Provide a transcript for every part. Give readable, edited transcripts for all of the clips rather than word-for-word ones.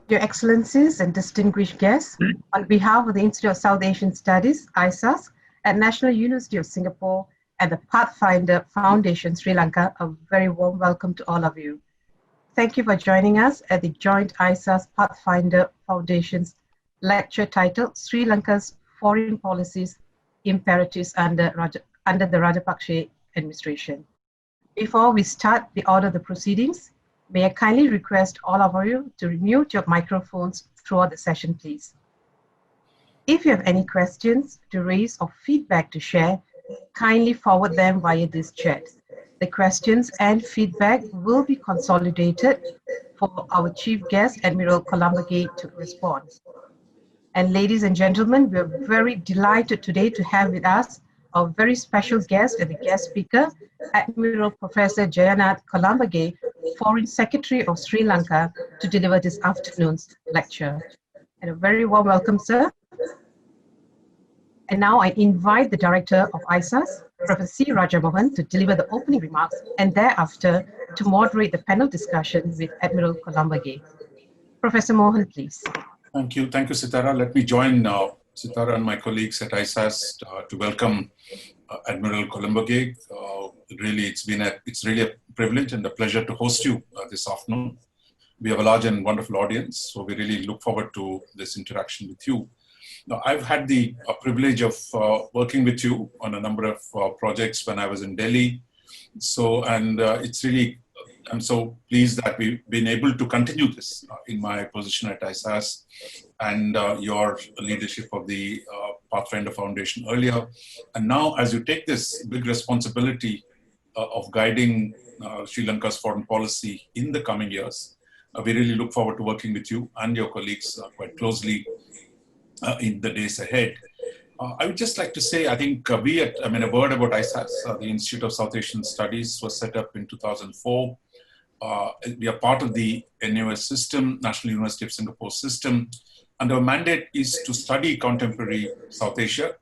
Your Excellencies and distinguished guests, on behalf of the Institute of South Asian Studies, ISAS, at National University of Singapore and the Pathfinder Foundation, Sri Lanka, a very warm welcome to all of you. Thank you for joining us at the joint ISAS Pathfinder Foundation's lecture titled Sri Lanka's Foreign Policies Imperatives under the Rajapaksa administration. Before we start the order of the proceedings, may I kindly request all of you to mute your microphones throughout the session, please. If you have any questions to raise or feedback to share, kindly forward them via this chat. The questions and feedback will be consolidated for our chief guest, Admiral Colombage, to respond. And ladies and gentlemen, we're very delighted today to have with us our very special guest and the guest speaker, Admiral Professor Jayanath Colombage, Foreign Secretary of Sri Lanka, to deliver this afternoon's lecture. And a very warm welcome, sir. And now I invite the Director of ISAS, Professor C. Mohan, to deliver the opening remarks and thereafter to moderate the panel discussion with Admiral Colombage. Professor Mohan, please. Thank you, Sitara. Let me join Sitara and my colleagues at ISAS to welcome Admiral Colombage. It's really a privilege and a pleasure to host you this afternoon. We have a large and wonderful audience, so we really look forward to this interaction with you. Now, I've had the privilege of working with you on a number of projects when I was in Delhi. I'm so pleased that we've been able to continue this in my position at ISAS and your leadership of the Pathfinder Foundation earlier. And now, as you take this big responsibility of guiding Sri Lanka's foreign policy in the coming years, we really look forward to working with you and your colleagues quite closely in the days ahead. I would just like to say, I think a word about ISAS, the Institute of South Asian Studies was set up in 2004. We are part of the NUS system, National University of Singapore system, and our mandate is to study contemporary South Asia,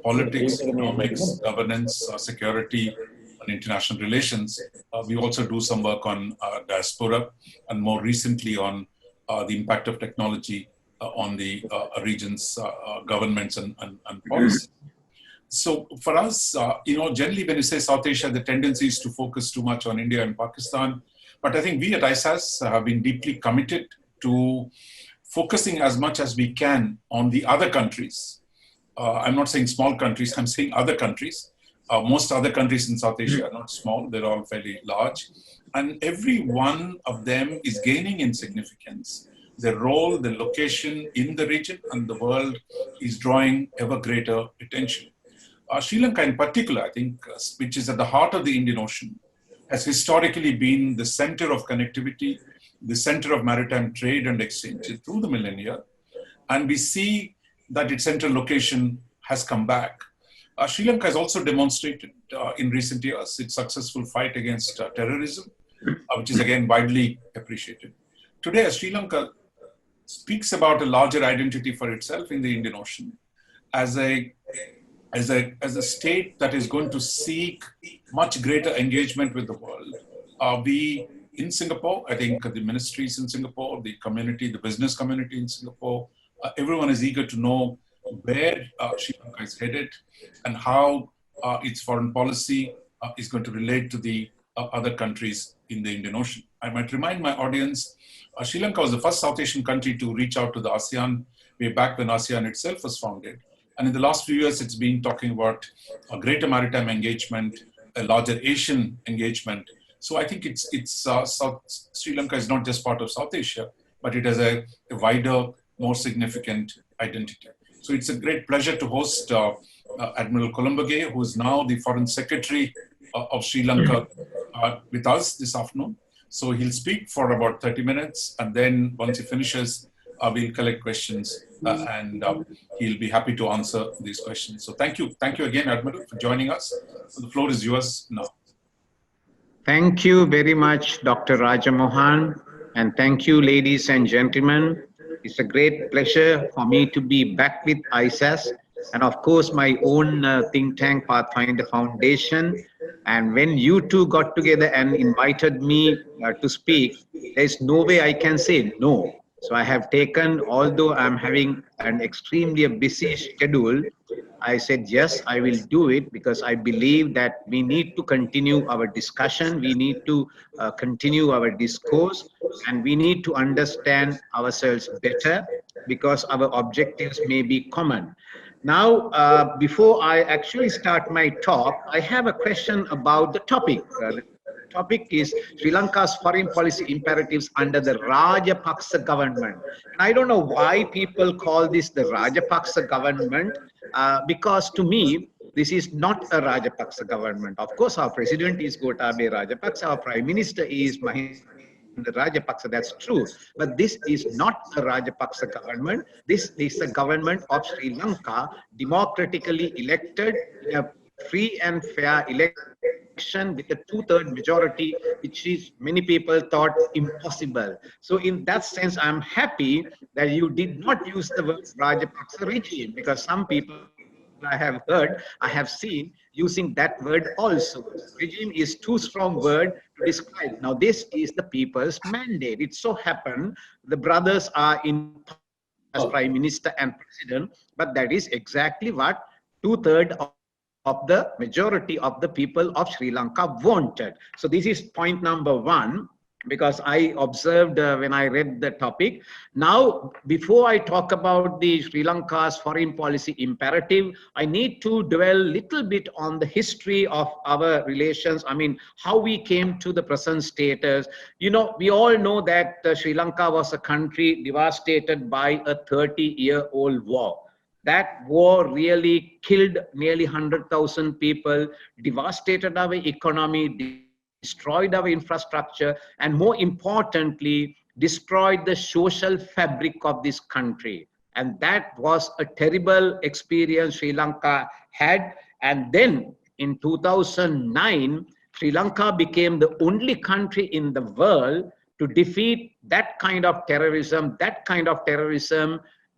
politics, economics, governance, security, and international relations. We also do some work on Diaspora, and more recently on the impact of technology on the region's governments and policy. So for us, generally when you say South Asia, the tendency is to focus too much on India and Pakistan. But I think we at ISAS have been deeply committed to focusing as much as we can on the other countries. I'm not saying small countries, I'm saying other countries. Most other countries in South Asia are not small, they're all fairly large. And every one of them is gaining in significance. Their role, their location in the region and the world is drawing ever greater attention. Sri Lanka in particular, I think, which is at the heart of the Indian Ocean, has historically been the center of connectivity, the center of maritime trade and exchange through the millennia. And we see that its central location has come back. Sri Lanka has also demonstrated in recent years its successful fight against terrorism, which is again widely appreciated. Today, as Sri Lanka speaks about a larger identity for itself in the Indian Ocean as a state that is going to seek much greater engagement with the world. We in Singapore, I think the ministries in Singapore, the community, the business community in Singapore, everyone is eager to know where Sri Lanka is headed and how its foreign policy is going to relate to the other countries in the Indian Ocean. I might remind my audience, Sri Lanka was the first South Asian country to reach out to the ASEAN way back when ASEAN itself was founded. And in the last few years, it's been talking about a greater maritime engagement, a larger Asian engagement. So I think Sri Lanka is not just part of South Asia, but it has a wider, more significant identity. So it's a great pleasure to host Admiral Colombage, who is now the Foreign Secretary of Sri Lanka with us this afternoon. So he'll speak for about 30 minutes, and then once he finishes, we'll collect questions and he'll be happy to answer these questions. So thank you again, Admiral, for joining us. So the floor is yours now. Thank you very much, Dr. Mohan, and thank you, ladies and gentlemen. It's a great pleasure for me to be back with ISAS and of course my own think tank, Pathfinder Foundation. And when you two got together and invited me to speak, there's no way I can say no. So I have taken, although I'm having an extremely busy schedule, I said, yes, I will do it because I believe that we need to continue our discussion. We need to continue our discourse, and we need to understand ourselves better because our objectives may be common. Now, before I actually start my talk, I have a question about the topic. The topic is Sri Lanka's foreign policy imperatives under the Rajapaksa government. And I don't know why people call this the Rajapaksa government, because to me, this is not a Rajapaksa government. Of course, our president is Gotabaya Rajapaksa, our prime minister is Mahinda Rajapaksa, that's true. But this is not a Rajapaksa government. This is a government of Sri Lanka, democratically elected in a free and fair election with a 2/3 majority, which is many people thought impossible. So in that sense, I'm happy that you did not use the word Rajapaksa regime, because some people I have heard, I have seen using that word also. Regime is too strong word to describe. Now this is the people's mandate. It so happened the brothers are in as prime minister and president, but that is exactly what 2/3 of the majority of the people of Sri Lanka wanted. So this is point number one, because I observed when I read the topic. Now, before I talk about the Sri Lanka's foreign policy imperative, I need to dwell a little bit on the history of our relations. I mean, how we came to the present status. You know, we all know that Sri Lanka was a country devastated by a 30-year-old war. That war really killed nearly 100,000 people, devastated our economy, destroyed our infrastructure, and more importantly, destroyed the social fabric of this country. And that was a terrible experience Sri Lanka had. And then in 2009, Sri Lanka became the only country in the world to defeat that kind of terrorism,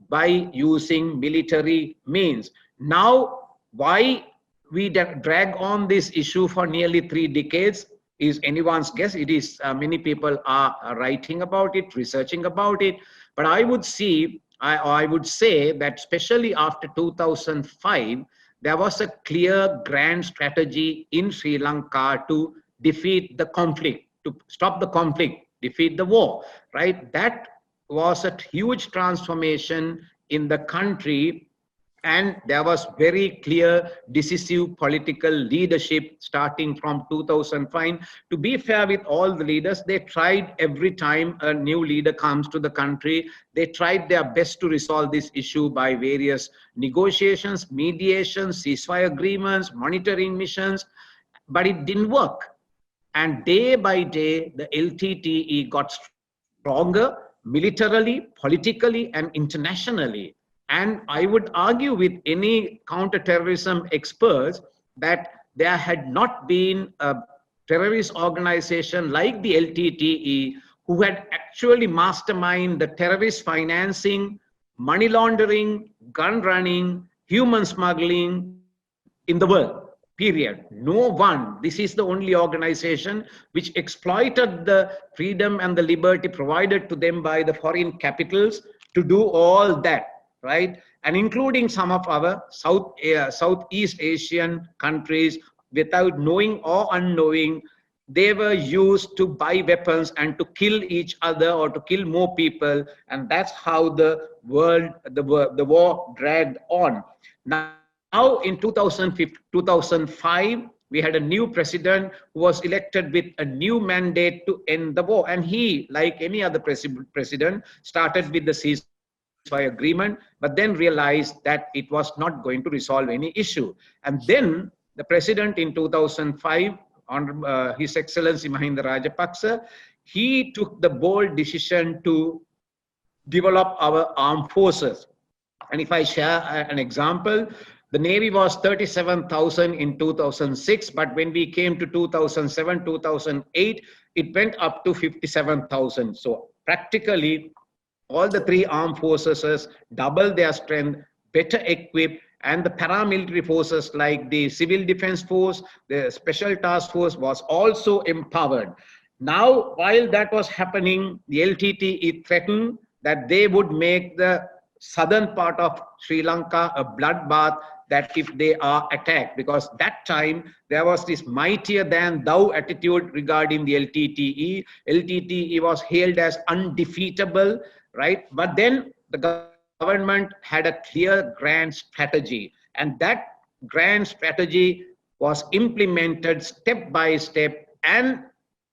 by using military means. Now, why we drag on this issue for nearly 3 decades is anyone's guess. It is many people are writing about it, researching about it. But I would say that especially after 2005, there was a clear grand strategy in Sri Lanka to defeat the conflict, to stop the conflict, defeat the war, right? That was a huge transformation in the country, and there was very clear, decisive political leadership starting from 2005. To be fair with all the leaders, they tried every time a new leader comes to the country, they tried their best to resolve this issue by various negotiations, mediations, ceasefire agreements, monitoring missions, but it didn't work. And day by day, the LTTE got stronger, militarily, politically, and internationally. And I would argue with any counterterrorism experts that there had not been a terrorist organization like the LTTE who had actually masterminded the terrorist financing, money laundering, gun running, human smuggling in the world. Period. No one. This is the only organization which exploited the freedom and the liberty provided to them by the foreign capitals to do all that, right? And including some of our Southeast Asian countries, without knowing or unknowing, they were used to buy weapons and to kill each other or to kill more people. And that's how the war dragged on. Now in 2005, we had a new president who was elected with a new mandate to end the war. And he, like any other president, started with the ceasefire agreement, but then realized that it was not going to resolve any issue. And then the president in 2005, His Excellency Mahinda Rajapaksa, he took the bold decision to develop our armed forces. And if I share an example, the Navy was 37,000 in 2006, but when we came to 2007, 2008, it went up to 57,000. So practically, all the 3 armed forces doubled their strength, better equipped, and the paramilitary forces like the Civil Defense Force, the Special Task Force was also empowered. Now, while that was happening, the LTTE threatened that they would make the southern part of Sri Lanka a bloodbath, that if they are attacked, because that time there was this mightier than thou attitude regarding the LTTE. LTTE was hailed as undefeatable, right? But then the government had a clear grand strategy, and that grand strategy was implemented step by step, and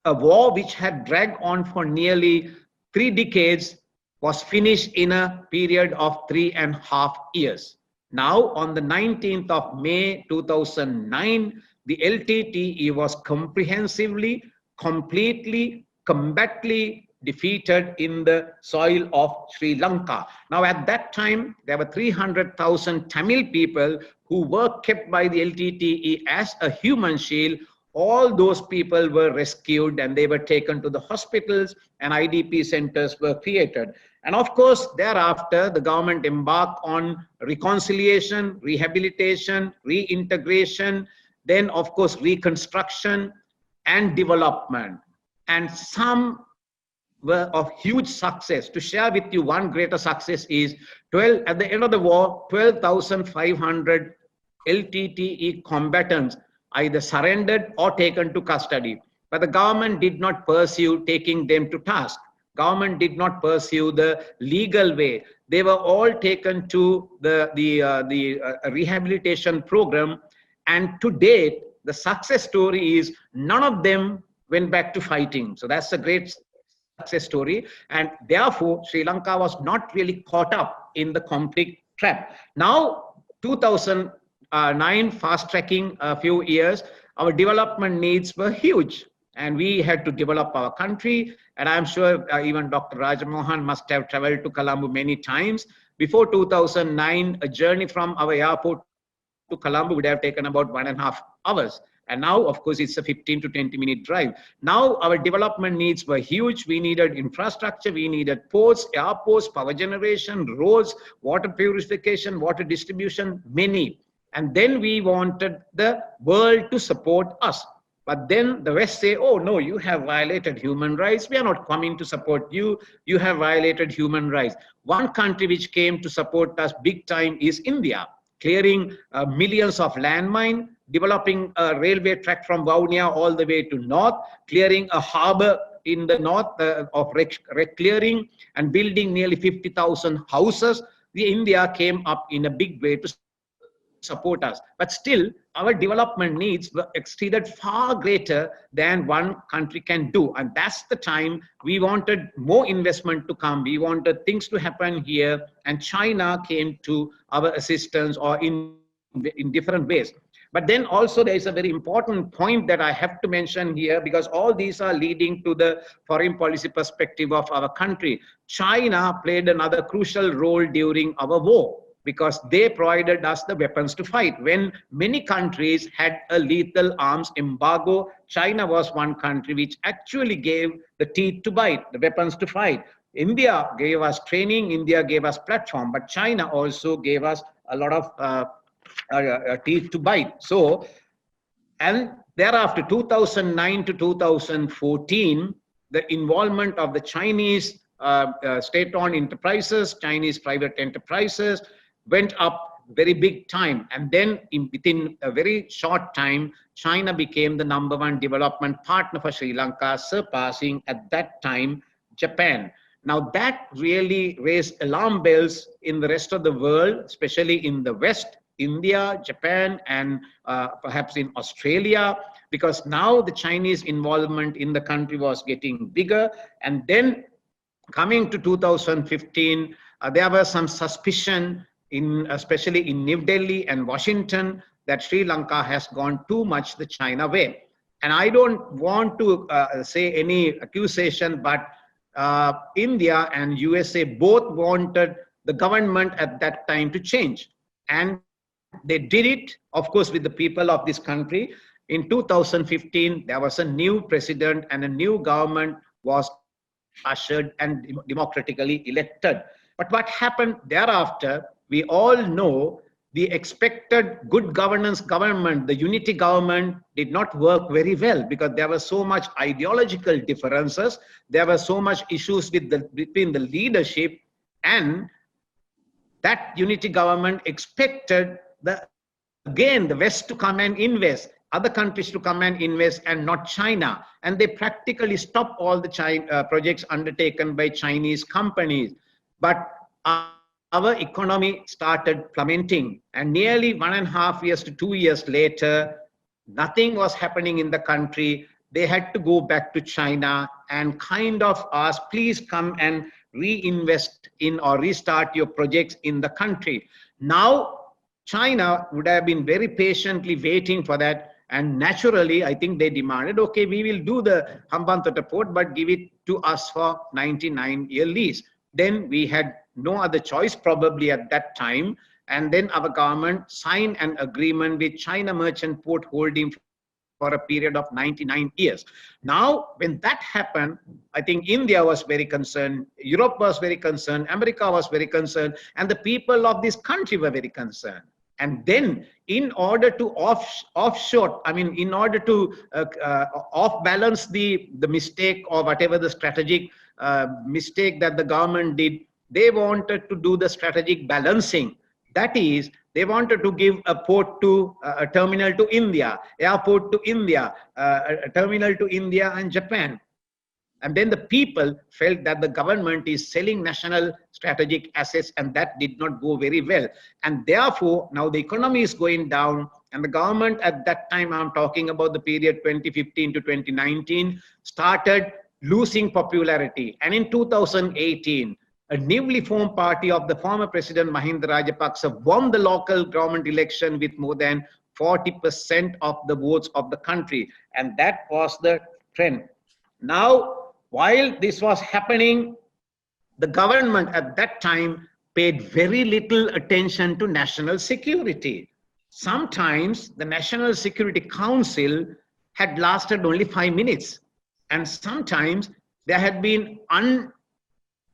a war which had dragged on for nearly 3 decades was finished in a period of 3.5 years. Now, on the 19th of May 2009, the LTTE was comprehensively, completely, combatively defeated in the soil of Sri Lanka. Now, at that time, there were 300,000 Tamil people who were kept by the LTTE as a human shield. All those people were rescued and they were taken to the hospitals, and IDP centers were created. And of course, thereafter, the government embarked on reconciliation, rehabilitation, reintegration, then of course, reconstruction and development. And some were of huge success. To share with you one greater success is at the end of the war, 12,500 LTTE combatants either surrendered or taken to custody. But the government did not pursue taking them to task. Government did not pursue the legal way. They were all taken to the rehabilitation program. And to date, the success story is none of them went back to fighting. So that's a great success story. And therefore, Sri Lanka was not really caught up in the conflict trap. Now, 2009, fast tracking a few years, our development needs were huge. And we had to develop our country. And I'm sure even Dr. Mohan must have traveled to Colombo many times. Before 2009, a journey from our airport to Colombo would have taken about 1.5 hours. And now, of course, it's a 15 to 20-minute drive. Now, our development needs were huge. We needed infrastructure. We needed ports, airports, power generation, roads, water purification, water distribution, many. And then we wanted the world to support us. But then the West say, oh, no, you have violated human rights. We are not coming to support you. You have violated human rights. One country which came to support us big time is India, clearing millions of landmine, developing a railway track from Vaunia all the way to north, clearing a harbor in the north of clearing, and building nearly 50,000 houses. The India came up in a big way to support us. But still, our development needs were exceeded far greater than one country can do. And that's the time we wanted more investment to come. We wanted things to happen here. And China came to our assistance, or in different ways. But then also there is a very important point that I have to mention here, because all these are leading to the foreign policy perspective of our country. China played another crucial role during our war, because they provided us the weapons to fight. When many countries had a lethal arms embargo, China was one country which actually gave the teeth to bite, the weapons to fight. India gave us training, India gave us platform, but China also gave us a lot of teeth to bite. So, and thereafter, 2009 to 2014, the involvement of the Chinese state-owned enterprises, Chinese private enterprises, went up very big time. And then within a very short time, China became the #1 development partner for Sri Lanka, surpassing at that time Japan. Now that really raised alarm bells in the rest of the world, especially in the West, India, Japan, and perhaps in Australia, because now the Chinese involvement in the country was getting bigger. And then coming to 2015, there was some suspicion, especially in New Delhi and Washington, that Sri Lanka has gone too much the China way. And I don't want to say any accusation, but India and USA both wanted the government at that time to change. And they did it, of course, with the people of this country. In 2015, there was a new president and a new government was ushered and democratically elected. But what happened thereafter, we all know the expected good governance government, the unity government, did not work very well because there were so much ideological differences. There were so much issues with between the leadership, and that unity government expected again the West to come and invest, other countries to come and invest, and not China. And they practically stopped all the projects undertaken by Chinese companies. But our economy started plummeting, and nearly 1.5 years to 2 years later, nothing was happening in the country. They had to go back to China and kind of ask, please come and reinvest in or restart your projects in the country. Now, China would have been very patiently waiting for that. And naturally, I think they demanded, okay, we will do the Hambantota port, but give it to us for 99-year lease. Then we had no other choice probably at that time. And then our government signed an agreement with China Merchant Port Holding for a period of 99 years. Now, when that happened, I think India was very concerned, Europe was very concerned, America was very concerned, and the people of this country were very concerned. And then in order to in order to off-balance the mistake or whatever the strategic mistake that the government did, they wanted to do the strategic balancing. That is, they wanted to give a port to a terminal to India, airport to India, a terminal to India and Japan. And then the people felt that the government is selling national strategic assets, and that did not go very well. And therefore, now the economy is going down, and the government at that time, I'm talking about the period 2015 to 2019, started losing popularity. And in 2018, a newly formed party of the former President Mahinda Rajapaksa won the local government election with more than 40% of the votes of the country. And that was the trend. Now, while this was happening, the government at that time paid very little attention to national security. Sometimes the National Security Council had lasted only 5 minutes. And sometimes there had been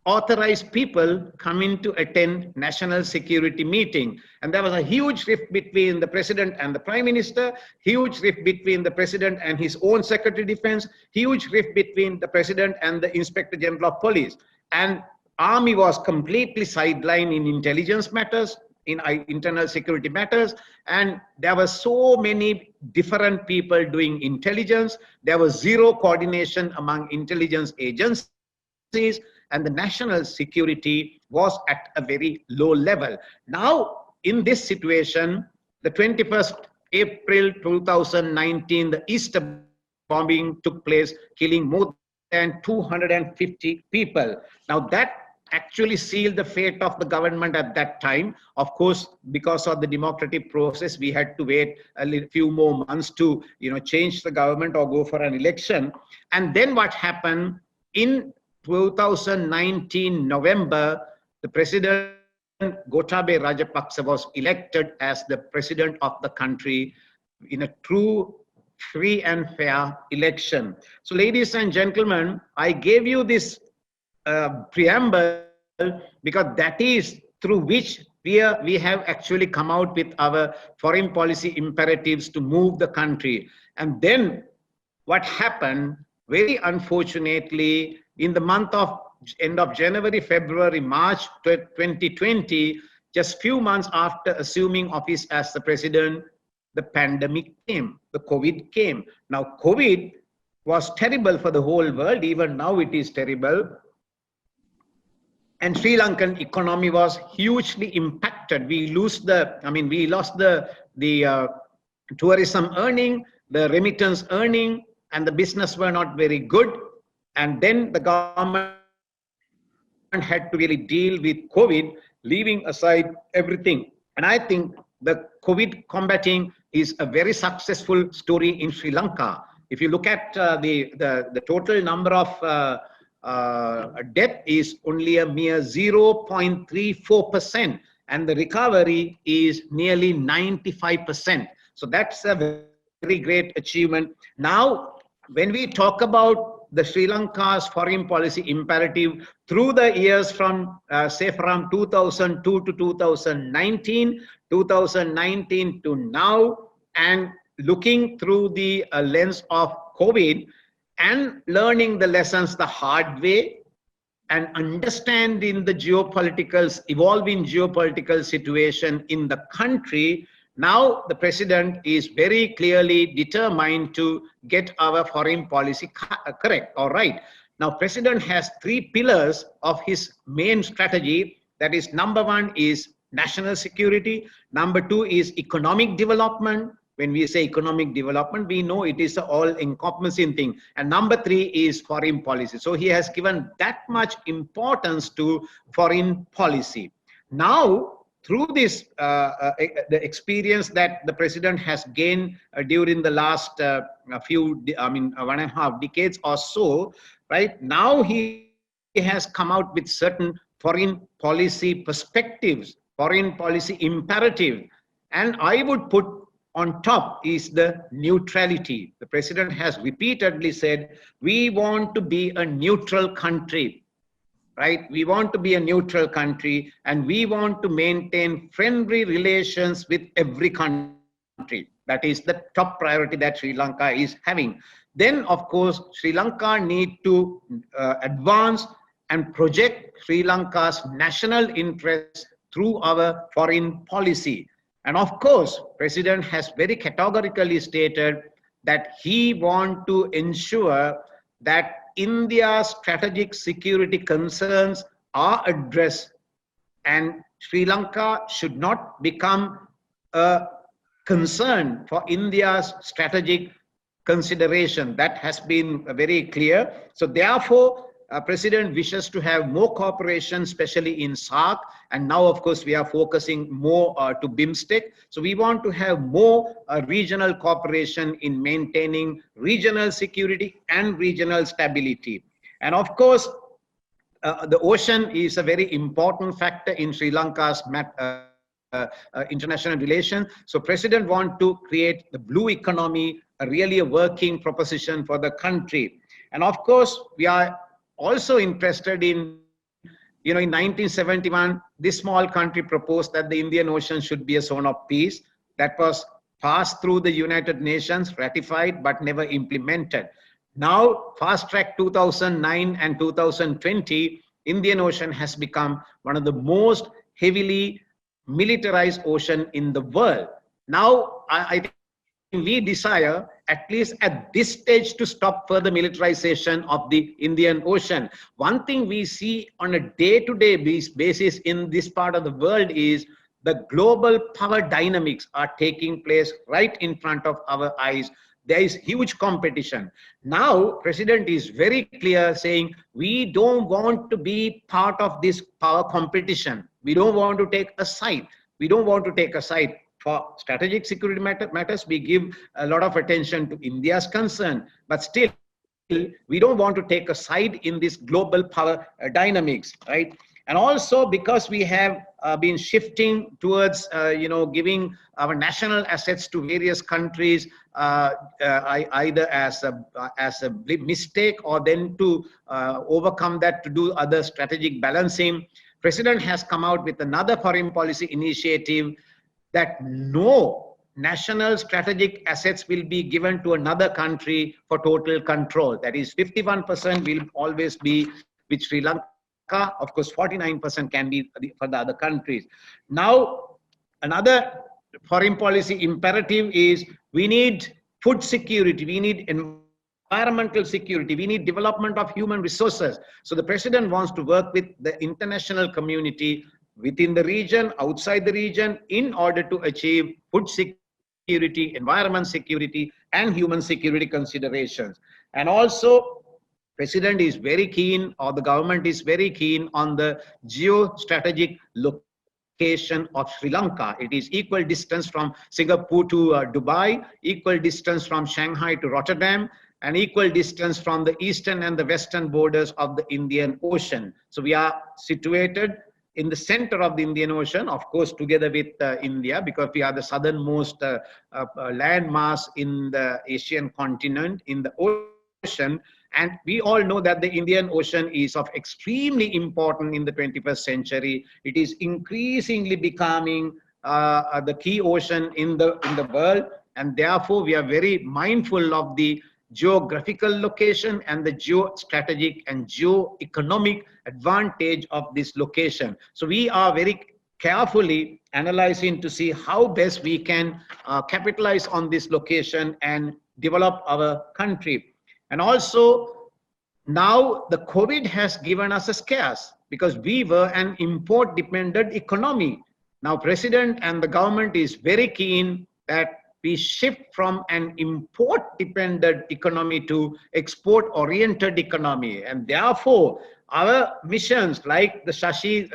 unauthorized people coming to attend national security meeting. And there was a huge rift between the president and the prime minister, huge rift between the president and his own secretary defense, huge rift between the president and the inspector general of police. And army was completely sidelined in intelligence matters, in internal security matters. And there were so many different people doing intelligence. There was zero coordination among intelligence agencies, and the national security was at a very low level. Now, in this situation, the 21st April 2019, the Easter bombing took place, killing more than 250 people. Now, that actually sealed the fate of the government at that time. Of course, because of the democratic process, we had to wait a few more months to, change the government or go for an election. And then what happened in 2019 November, the president Gotabaya Rajapaksa was elected as the president of the country in a true, free and fair election. So ladies and gentlemen, I gave you this preamble because that is through which we have actually come out with our foreign policy imperatives to move the country. And then what happened, very unfortunately, in the month of end of January, February, March 2020, just few months after assuming office as the president, the pandemic came, the COVID came. Now, COVID was terrible for the whole world. Even now it is terrible. And Sri Lankan economy was hugely impacted. We lost the tourism earning, the remittance earning, and the business were not very good. And then the government had to really deal with COVID, leaving aside everything. And I think the COVID combating is a very successful story in Sri Lanka. If you look at the total number of death is only a mere 0.34%, and the recovery is nearly 95%. So that's a very great achievement. Now, when we talk about the Sri Lanka's foreign policy imperative through the years from, say, from 2002 to 2019, 2019 to now, and looking through the lens of COVID and learning the lessons the hard way and understanding the evolving geopolitical situation in the country. Now the president is very clearly determined to get our foreign policy correct. All right. Now president has 3 pillars of his main strategy. That is, number 1 is national security. Number 2 is economic development. When we say economic development, we know it is an all-encompassing thing. And number 3 is foreign policy. So he has given that much importance to foreign policy. Now, through this, the experience that the president has gained during the last 1.5 decades or so, right? Now he has come out with certain foreign policy perspectives, foreign policy imperative. And I would put on top is the neutrality. The president has repeatedly said, we want to be a neutral country. Right? We want to be a neutral country, and we want to maintain friendly relations with every country. That is the top priority that Sri Lanka is having. Then, of course, Sri Lanka need to advance and project Sri Lanka's national interests through our foreign policy. And of course, President has very categorically stated that he wants to ensure that India's strategic security concerns are addressed, and Sri Lanka should not become a concern for India's strategic consideration. That has been very clear. So therefore, President wishes to have more cooperation, especially in SAARC, and now of course we are focusing more to BIMSTEC. So we want to have more regional cooperation in maintaining regional security and regional stability. And of course, the ocean is a very important factor in Sri Lanka's international relations. So President wants to create the blue economy, really a working proposition for the country. And of course, we are also interested in, in 1971, this small country proposed that the Indian Ocean should be a zone of peace. That was passed through the United Nations, ratified, but never implemented. Now, fast track 2009 and 2020, Indian Ocean has become one of the most heavily militarized ocean in the world. Now, I think we desire, at least at this stage, to stop further militarization of the Indian Ocean. One thing we see on a day-to-day basis in this part of the world is the global power dynamics are taking place right in front of our eyes. There is huge competition. Now, President is very clear saying, we don't want to be part of this power competition. We don't want to take a side. We don't want to take a side. For strategic security matters, we give a lot of attention to India's concern, but still, we don't want to take a side in this global power dynamics, right? And also because we have been shifting towards, giving our national assets to various countries, either as a mistake or then to overcome that to do other strategic balancing. President has come out with another foreign policy initiative that no national strategic assets will be given to another country for total control. That is 51% will always be with Sri Lanka. Of course, 49% can be for the other countries. Now, another foreign policy imperative is we need food security, we need environmental security, we need development of human resources. So the president wants to work with the international community within the region, outside the region, in order to achieve food security, environment security, and human security considerations. And also, President is very keen, or the government is very keen on the geostrategic location of Sri Lanka. It is equal distance from Singapore to Dubai, equal distance from Shanghai to Rotterdam, and equal distance from the eastern and the western borders of the Indian Ocean. So we are situated in the center of the Indian Ocean, of course, together with India, because we are the southernmost land mass in the Asian continent, in the ocean. And we all know that the Indian Ocean is of extremely important in the 21st century. It is increasingly becoming the key ocean in the world, and therefore we are very mindful of the geographical location and the geostrategic and geoeconomic advantage of this location. So we are very carefully analyzing to see how best we can capitalize on this location and develop our country. And also now the COVID has given us a scarce, because we were an import dependent economy. Now President and the government is very keen that we shift from an import dependent economy to export oriented economy, and therefore our missions like the Shashi,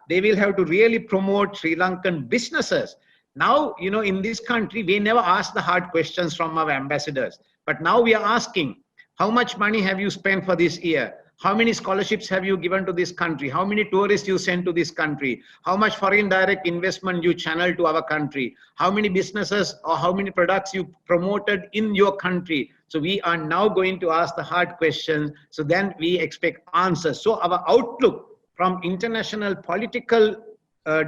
they will have to really promote Sri Lankan businesses. Now, you know, in this country, we never ask the hard questions from our ambassadors, but now we are asking, how much money have you spent for this year? How many scholarships have you given to this country? How many tourists you sent to this country? How much foreign direct investment you channeled to our country? How many businesses or how many products you promoted in your country? So we are now going to ask the hard questions. So then we expect answers. So our outlook from international political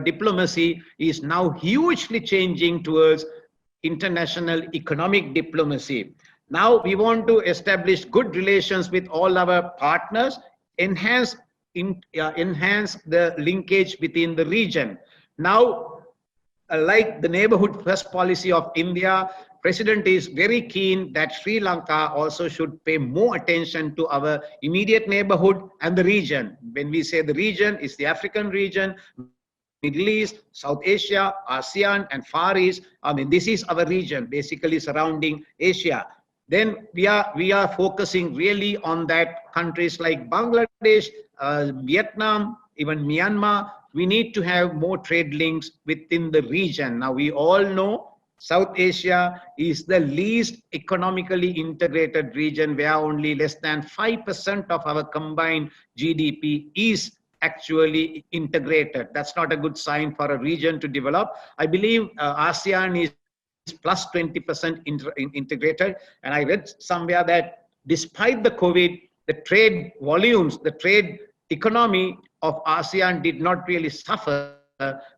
diplomacy is now hugely changing towards international economic diplomacy. Now we want to establish good relations with all our partners, enhance the linkage within the region. Now, like the neighborhood first policy of India, President is very keen that Sri Lanka also should pay more attention to our immediate neighborhood and the region. When we say the region, it's the African region, Middle East, South Asia, ASEAN, and Far East. I mean, this is our region, basically surrounding Asia. Then we are focusing really on that countries like Bangladesh, Vietnam, even Myanmar. We need to have more trade links within the region. Now we all know South Asia is the least economically integrated region, where only less than 5% of our combined GDP is actually integrated. That's not a good sign for a region to develop. I believe ASEAN is plus 20% integrated. And I read somewhere that despite the COVID, the trade volumes, the trade economy of ASEAN did not really suffer,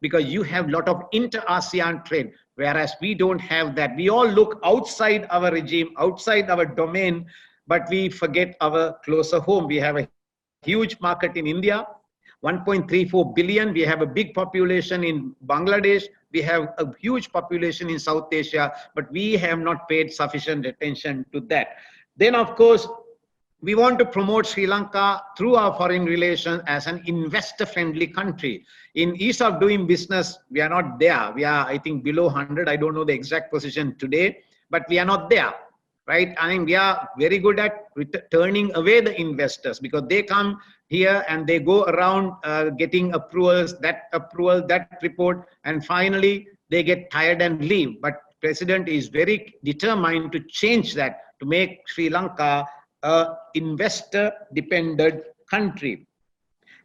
because you have a lot of inter-ASEAN trade, whereas we don't have that. We all look outside our regime, outside our domain, but we forget our closer home. We have a huge market in India, 1.34 billion. We have a big population in Bangladesh. We have a huge population in South Asia, but we have not paid sufficient attention to that. Then, of course, we want to promote Sri Lanka through our foreign relations as an investor-friendly country. In ease of doing business, we are not there. We are, I think, below 100. I don't know the exact position today, but we are not there, right? I mean, we are very good at turning away the investors, because they come here and they go around getting approvals, that approval, that report, and finally they get tired and leave. But President is very determined to change that, to make Sri Lanka an investor-dependent country.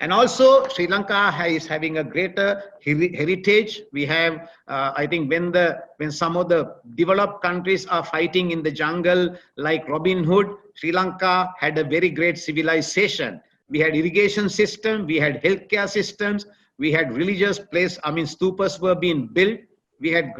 And also Sri Lanka is having a greater heritage. We have, I think, when some of the developed countries are fighting in the jungle like Robin Hood, Sri Lanka had a very great civilization. We had irrigation system, we had healthcare systems, we had religious place, I mean, stupas were being built. We had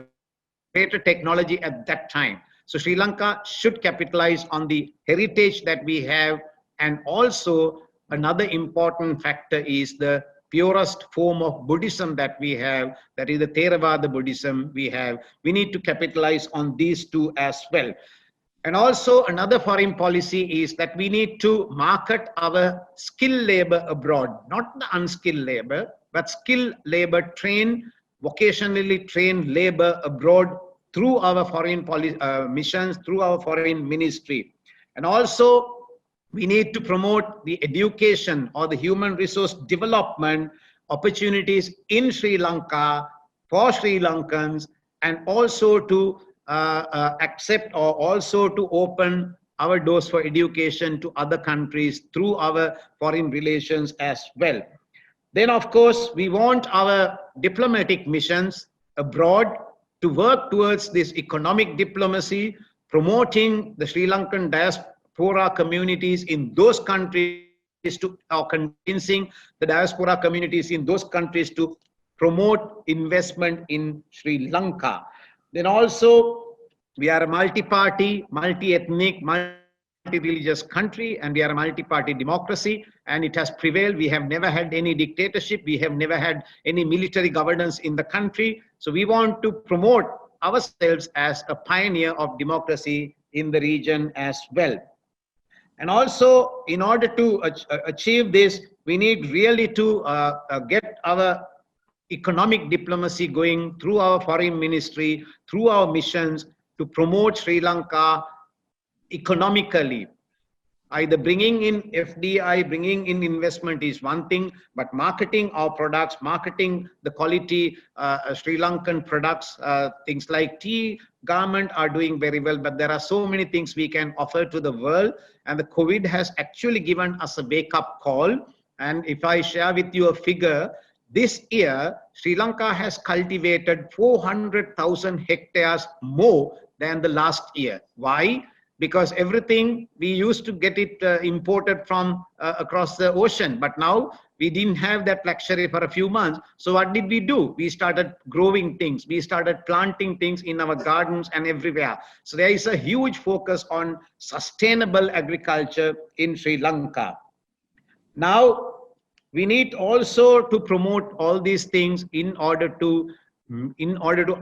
greater technology at that time. So Sri Lanka should capitalize on the heritage that we have. And also another important factor is the purest form of Buddhism that we have, that is the Theravada Buddhism we have. We need to capitalize on these two as well. And also another foreign policy is that we need to market our skilled labor abroad, not the unskilled labor, but skilled labor, vocationally trained labor abroad through our foreign policy missions, through our foreign ministry. And also we need to promote the education or the human resource development opportunities in Sri Lanka for Sri Lankans, and also to accept or also to open our doors for education to other countries through our foreign relations as well. Then, of course, we want our diplomatic missions abroad to work towards this economic diplomacy, promoting the Sri Lankan diaspora communities in those countries to, or convincing the diaspora communities in those countries to promote investment in Sri Lanka. Then also, we are a multi-party, multi-ethnic, multi-religious country, and we are a multi-party democracy, and it has prevailed. We have never had any dictatorship. We have never had any military governance in the country. So we want to promote ourselves as a pioneer of democracy in the region as well. And also, in order to achieve this, we need really to get our economic diplomacy going through our foreign ministry, through our missions, to promote Sri Lanka economically. Either bringing in FDI, bringing in investment is one thing, but marketing our products, marketing the quality Sri Lankan products, things like tea, garment are doing very well, but there are so many things we can offer to the world, and the COVID has actually given us a wake-up call. And if I share with you a figure, this year, Sri Lanka has cultivated 400,000 hectares more than the last year. Why? Because everything we used to get it imported from across the ocean, but now we didn't have that luxury for a few months. So what did we do? We started growing things. We started planting things in our gardens and everywhere. So there is a huge focus on sustainable agriculture in Sri Lanka. Now, we need also to promote all these things in order to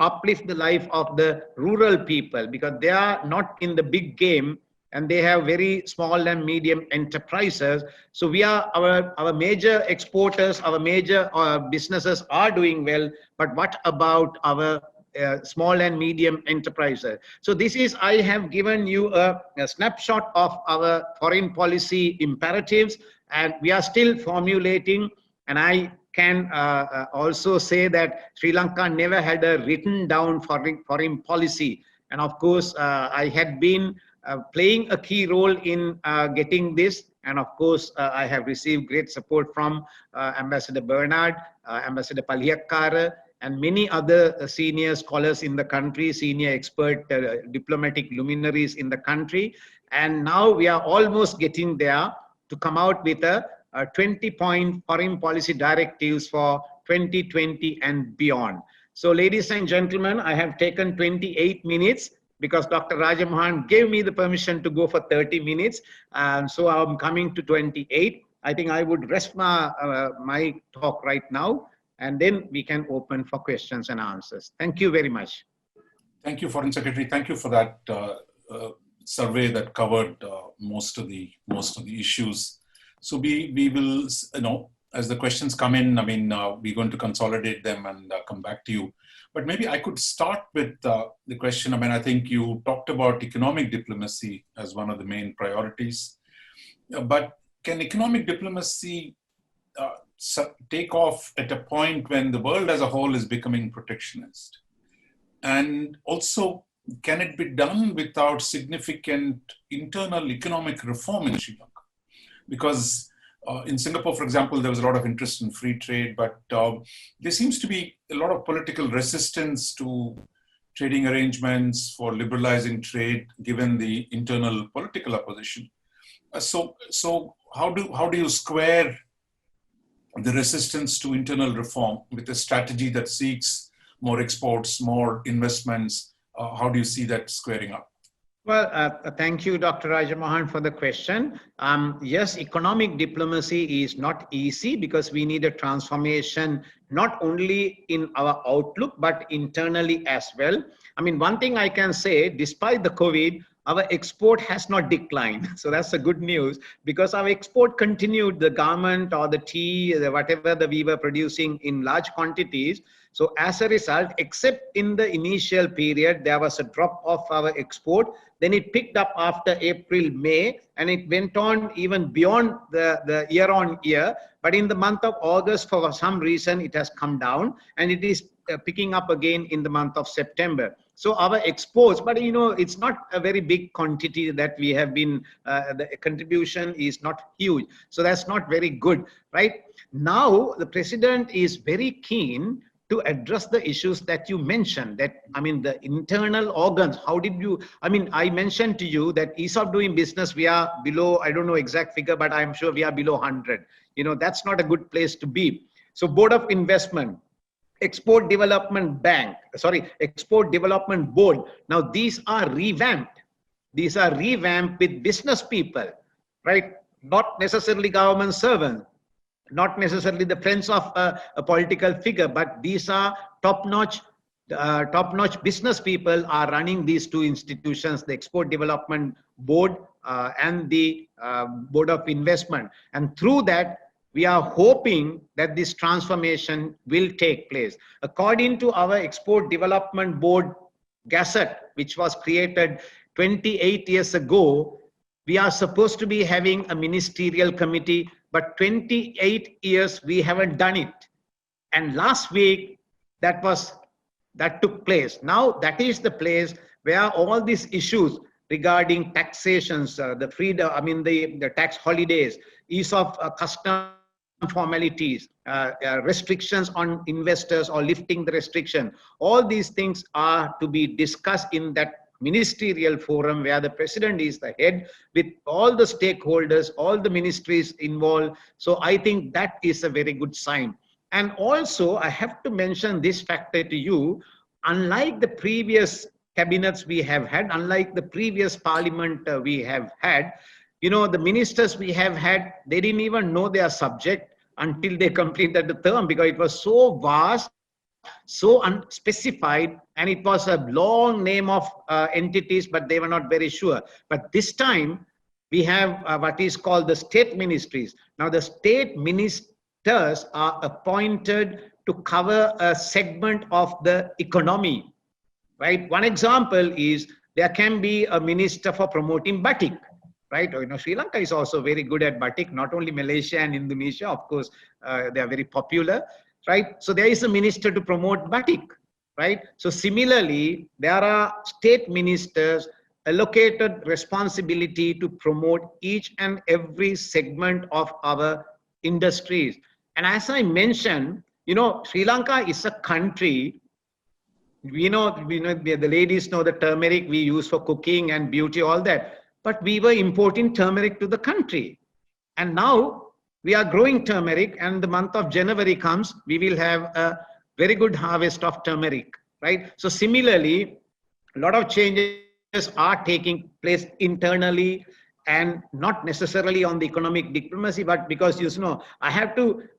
uplift the life of the rural people, because they are not in the big game and they have very small and medium enterprises. So we are, our major exporters, our major businesses are doing well, but what about our small and medium enterprises? So this is, I have given you a snapshot of our foreign policy imperatives, and we are still formulating. And I can also say that Sri Lanka never had a written down foreign policy. And of course, I had been playing a key role in getting this. And of course, I have received great support from Ambassador Bernard, Ambassador Palihakara, and many other senior scholars in the country, senior expert diplomatic luminaries in the country. And now we are almost getting there to come out with a 20-point foreign policy directives for 2020 and beyond. So ladies and gentlemen, I have taken 28 minutes because Dr. Raja Mohan gave me the permission to go for 30 minutes. So I'm coming to 28. I think I would rest my talk right now, and then we can open for questions and answers. Thank you very much. Thank you, Foreign Secretary. Thank you for that survey that covered most of the issues. So we will, as the questions come in, we're going to consolidate them and come back to you. But maybe I could start with the question. I think you talked about economic diplomacy as one of the main priorities. But can economic diplomacy take off at a point when the world as a whole is becoming protectionist? And also, can it be done without significant internal economic reform in Sri Lanka? Because in Singapore, for example, there was a lot of interest in free trade, but there seems to be a lot of political resistance to trading arrangements for liberalizing trade, given the internal political opposition. So how do you square the resistance to internal reform with a strategy that seeks more exports, more investments? How do you see that squaring up? Well, thank you, Dr. Raja Mohan, for the question. Yes, economic diplomacy is not easy because we need a transformation, not only in our outlook, but internally as well. One thing I can say, despite the COVID, our export has not declined. So that's the good news, because our export continued, the garment or the tea, whatever that we were producing in large quantities. So as a result, except in the initial period, there was a drop of our export. Then it picked up after April, May, and it went on even beyond the year on year. But in the month of August, for some reason, it has come down, and it is picking up again in the month of September. So our exports, but it's not a very big quantity that we have been, the contribution is not huge. So that's not very good, right? Now, the president is very keen to address the issues that you mentioned, that, I mean, the internal organs, how did you, I mean, I mentioned to you that ease of doing business, we are below, I don't know exact figure, but I'm sure we are below 100. You know, that's not a good place to be. So Board of Investment, Export Development Board. Now these are revamped. These are revamped with business people, right? Not necessarily government servants, not necessarily the friends of a political figure, but these are top-notch business people are running these two institutions, the Export Development Board and the Board of Investment. And through that, we are hoping that this transformation will take place. According to our Export Development Board Gazette, which was created 28 years ago, we are supposed to be having a ministerial committee, but 28 years we haven't done it. And last week that took place. Now that is the place where all these issues regarding taxations, the freedom, I mean the tax holidays, ease of custom formalities, restrictions on investors or lifting the restriction, all these things are to be discussed in that ministerial forum where the president is the head with all the stakeholders, all the ministries involved. So I think that is a very good sign. And also I have to mention this factor to you, unlike the previous cabinets we have had, unlike the previous parliament we have had, you know, the ministers we have had, they didn't even know their subject until they completed the term, because it was so vast, so unspecified, and it was a long name of entities, but they were not very sure. But this time we have what is called the state ministries. Now the state ministers are appointed to cover a segment of the economy, right? One example is there can be a minister for promoting batik, right? You know, Sri Lanka is also very good at batik, not only Malaysia and Indonesia, of course, they are very popular, right? So there is a minister to promote batik, right? So similarly, there are state ministers allocated responsibility to promote each and every segment of our industries. And as I mentioned, you know, Sri Lanka is a country, we know the ladies know the turmeric we use for cooking and beauty, all that, but we were importing turmeric to the country. And now we are growing turmeric, and the month of January comes, we will have a very good harvest of turmeric, right? So similarly, a lot of changes are taking place internally, and not necessarily on the economic diplomacy, but because, you know,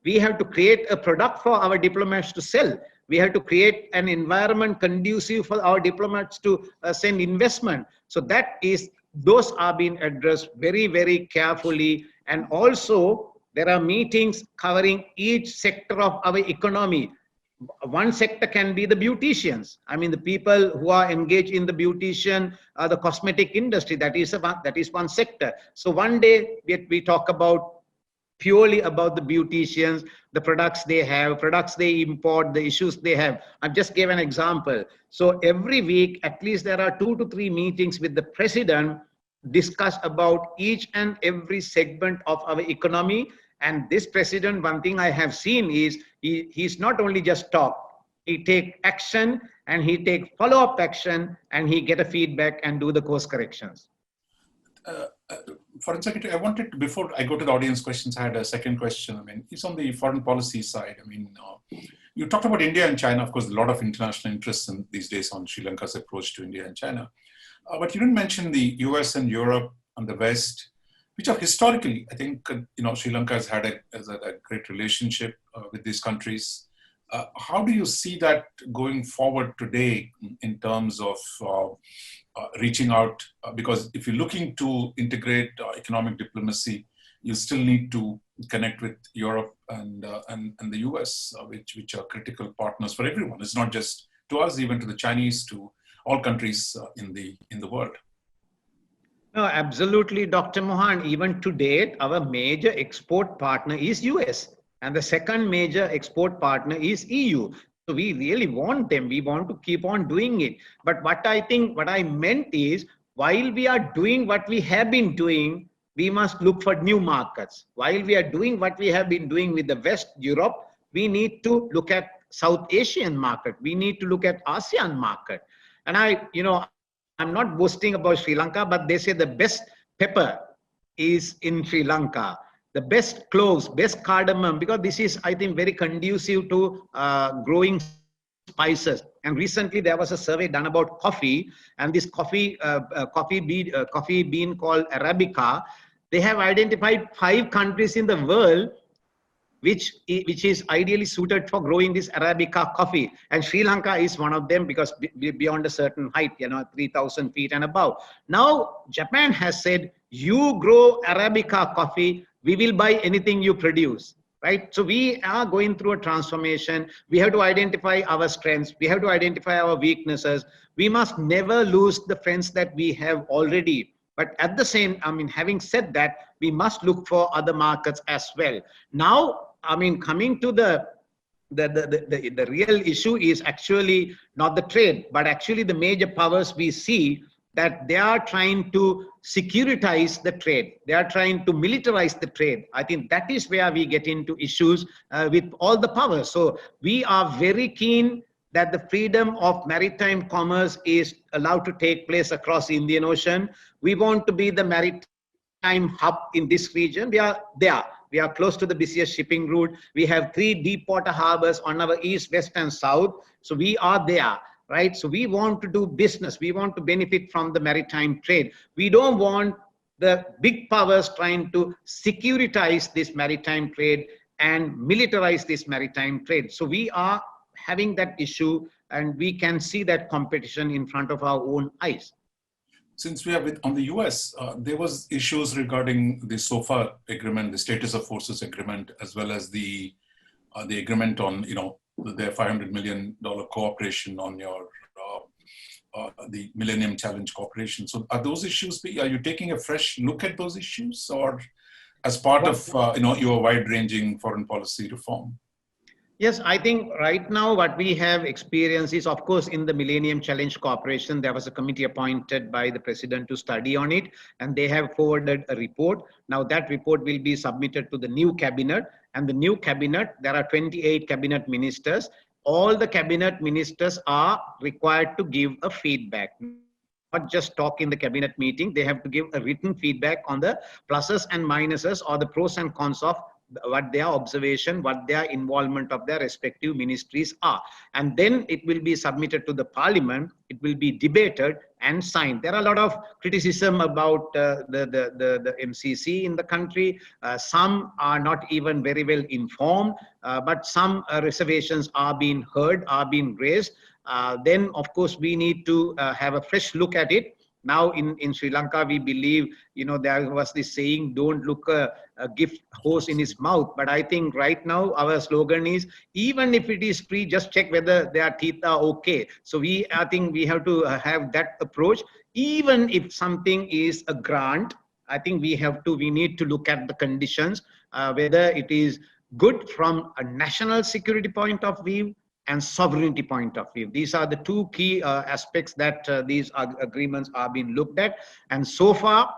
we have to create a product for our diplomats to sell. We have to create an environment conducive for our diplomats to send investment. So those are being addressed very, very carefully. And also there are meetings covering each sector of our economy. One sector can be the beauticians. I mean, the people who are engaged in the beautician, the cosmetic industry, that is one sector. So one day we talk purely about the beauticians, the products they have, products they import, the issues they have. I've just gave an example. So every week, at least there are 2 to 3 meetings with the president, discuss about each and every segment of our economy. And this president, one thing I have seen is he's not only just talk, he take action, and he take follow-up action, and he get a feedback and do the course corrections. Foreign Secretary, I wanted to, before I go to the audience questions, I had a second question. I mean, it's on the foreign policy side. I mean, you talked about India and China. Of course, a lot of international interest these days on Sri Lanka's approach to India and China. But you didn't mention the US and Europe and the West, which are historically, I think, you know, Sri Lanka has had a great relationship with these countries. How do you see that going forward today in terms of reaching out? Because if you're looking to integrate economic diplomacy, you still need to connect with Europe and the US, which are critical partners for everyone. It's not just to us, even to the Chinese, to all countries in the world. No, absolutely, Dr. Mohan. Even to date, our major export partner is US, and the second major export partner is EU. So we really want them. We want to keep on doing it. But what I meant is, while we are doing what we have been doing, we must look for new markets. While we are doing what we have been doing with the West Europe, we need to look at South Asian market. We need to look at ASEAN market. And I'm not boasting about Sri Lanka, but they say the best pepper is in Sri Lanka. The best cloves, best cardamom, because this is, I think, very conducive to growing spices. And recently there was a survey done about coffee, and this coffee bean called Arabica. They have identified 5 countries in the world which is ideally suited for growing this Arabica coffee. And Sri Lanka is one of them, because beyond a certain height, 3,000 feet and above. Now, Japan has said, you grow Arabica coffee, we will buy anything you produce, right? So we are going through a transformation. We have to identify our strengths. We have to identify our weaknesses. We must never lose the friends that we have already. But at the same, having said that, we must look for other markets as well. Now, coming to the real issue is actually not the trade, but actually the major powers we see that they are trying to securitize the trade. They are trying to militarize the trade. I think that is where we get into issues with all the powers. So we are very keen that the freedom of maritime commerce is allowed to take place across the Indian Ocean. We want to be the maritime hub in this region. We are there. We are close to the busiest shipping route. We have 3 deep water harbors on our east, west, and south. So we are there, right? So we want to do business. We want to benefit from the maritime trade. We don't want the big powers trying to securitize this maritime trade and militarize this maritime trade. So we are having that issue, and we can see that competition in front of our own eyes. Since we are on the US, there was issues regarding the SOFA agreement, the Status of Forces agreement, as well as the agreement on, their $500 million cooperation on your the Millennium Challenge cooperation. So are those issues, are you taking a fresh look at those issues, or as part of your wide-ranging foreign policy reform? Yes, I think right now what we have experienced is, of course, in the Millennium Challenge Cooperation, there was a committee appointed by the president to study on it, and they have forwarded a report. Now that report will be submitted to the new cabinet, and the new cabinet, there are 28 cabinet ministers. All the cabinet ministers are required to give a feedback. Not just talk in the cabinet meeting, they have to give a written feedback on the pluses and minuses, or the pros and cons of what their observation, what their involvement of their respective ministries are. And then it will be submitted to the parliament, it will be debated and signed. There are a lot of criticism about the MCC in the country. Some are not even very well informed, but some reservations are being heard, are being raised. Then of course we need to have a fresh look at it. Now in Sri Lanka, we believe, there was this saying, don't look a gift horse in his mouth. But I think right now our slogan is, even if it is free, just check whether their teeth are okay. So I think we have to have that approach. Even if something is a grant, I think we need to look at the conditions, whether it is good from a national security point of view and sovereignty point of view. These are the 2 key aspects that these agreements are being looked at. And so far,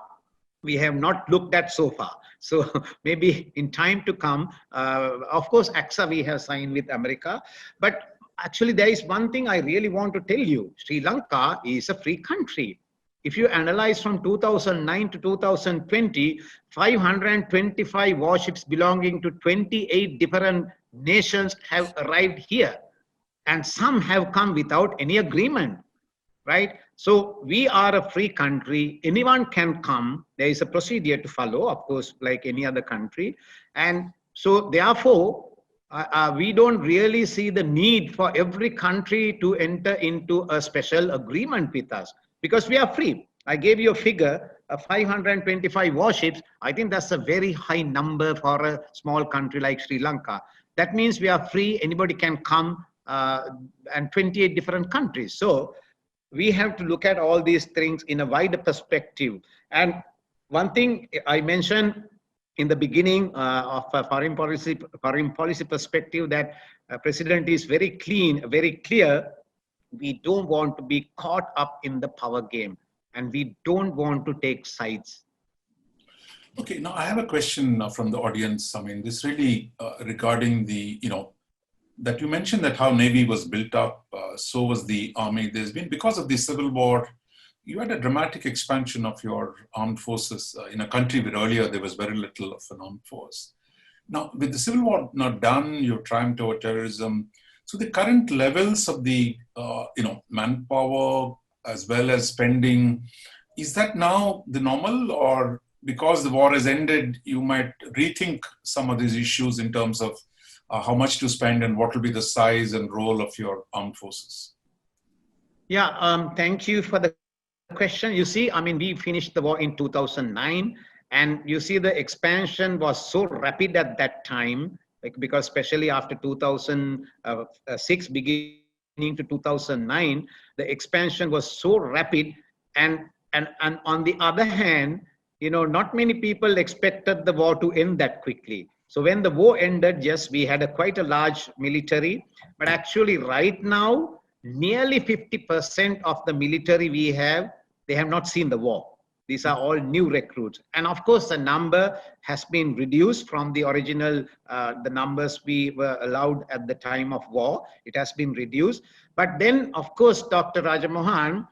we have not looked at so far. So maybe in time to come, of course, AXA we have signed with America. But actually, there is one thing I really want to tell you. Sri Lanka is a free country. If you analyze from 2009 to 2020, 525 warships belonging to 28 different nations have arrived here. And some have come without any agreement, right? So we are a free country. Anyone can come. There is a procedure to follow, of course, like any other country. And so therefore, we don't really see the need for every country to enter into a special agreement with us, because we are free. I gave you a figure of 525 warships. I think that's a very high number for a small country like Sri Lanka. That means we are free. Anybody can come. And 28 different countries. So we have to look at all these things in a wider perspective. And one thing I mentioned in the beginning of a foreign policy perspective, that President is very clear. We don't want to be caught up in the power game, and we don't want to take sides. Okay, now I have a question from the audience. This really regarding the, that you mentioned that how Navy was built up, so was the Army. There's been, because of the Civil War, you had a dramatic expansion of your armed forces in a country where earlier there was very little of an armed force. Now, with the Civil War not done, you're triumphed over terrorism. So the current levels of the manpower as well as spending, is that now the normal, or because the war has ended, you might rethink some of these issues in terms of how much to spend and what will be the size and role of your armed forces? Yeah, thank you for the question. You see, I mean, we finished the war in 2009, and you see the expansion was so rapid at that time, because especially after 2006, beginning to 2009, the expansion was so rapid, and on the other hand, not many people expected the war to end that quickly. So when the war ended, yes, we had quite a large military, but actually right now, nearly 50% of the military we have, they have not seen the war. These are all new recruits. And of course, the number has been reduced from the original, the numbers we were allowed at the time of war. It has been reduced. But then, of course, Dr. Rajamohan,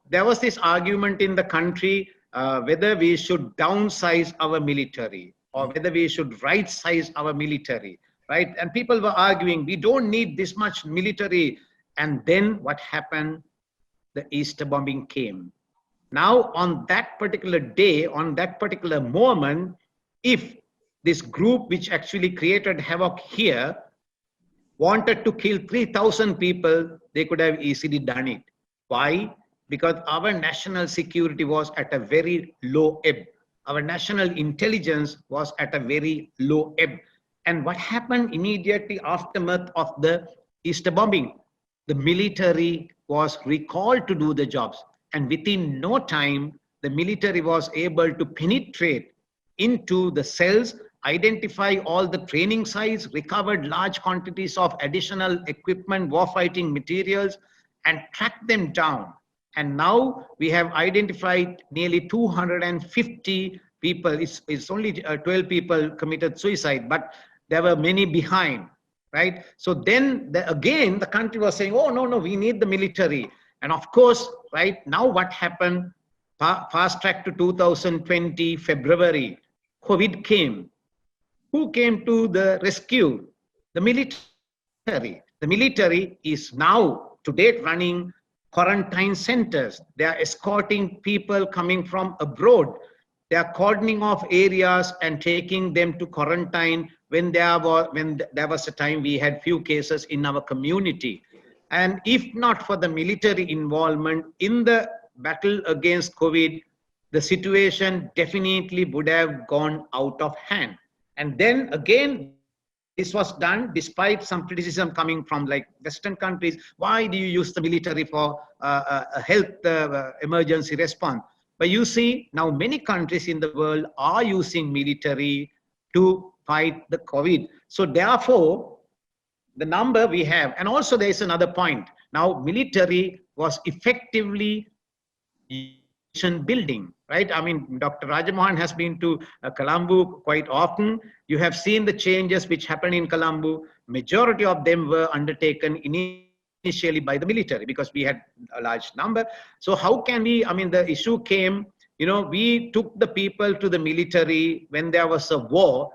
there was this argument in the country whether we should downsize our military or whether we should right size our military, right? And people were arguing, we don't need this much military. And then what happened? The Easter bombing came. Now, on that particular day, on that particular moment, if this group which actually created havoc here wanted to kill 3,000 people, they could have easily done it. Why? Because our national security was at a very low ebb. Our national intelligence was at a very low ebb. And what happened immediately aftermath of the Easter bombing? The military was recalled to do the jobs. And within no time, the military was able to penetrate into the cells, identify all the training sites, recovered large quantities of additional equipment, warfighting materials, and track them down. And now we have identified nearly 250 people. It's only 12 people committed suicide, but there were many behind, right? So then again, the country was saying, oh, no, we need the military. And of course, right now what happened, fast track to 2020, February, COVID came. Who came to the rescue? The military. The military is now to date running quarantine centers. They are escorting people coming from abroad. They are cordoning off areas and taking them to quarantine when there was a time we had few cases in our community. And if not for the military involvement in the battle against COVID, the situation definitely would have gone out of hand. And then again, this was done despite some criticism coming from like Western countries. Why do you use the military for a health emergency response? But you see, now many countries in the world are using military to fight the COVID. So therefore, the number we have, and also there is another point. Now, military was effectively nation building, right? I mean, Dr. Rajamohan has been to Colombo quite often. You have seen the changes which happened in Colombo. Majority of them were undertaken initially by the military because we had a large number. So how can we, I mean, the issue came, we took the people to the military when there was a war.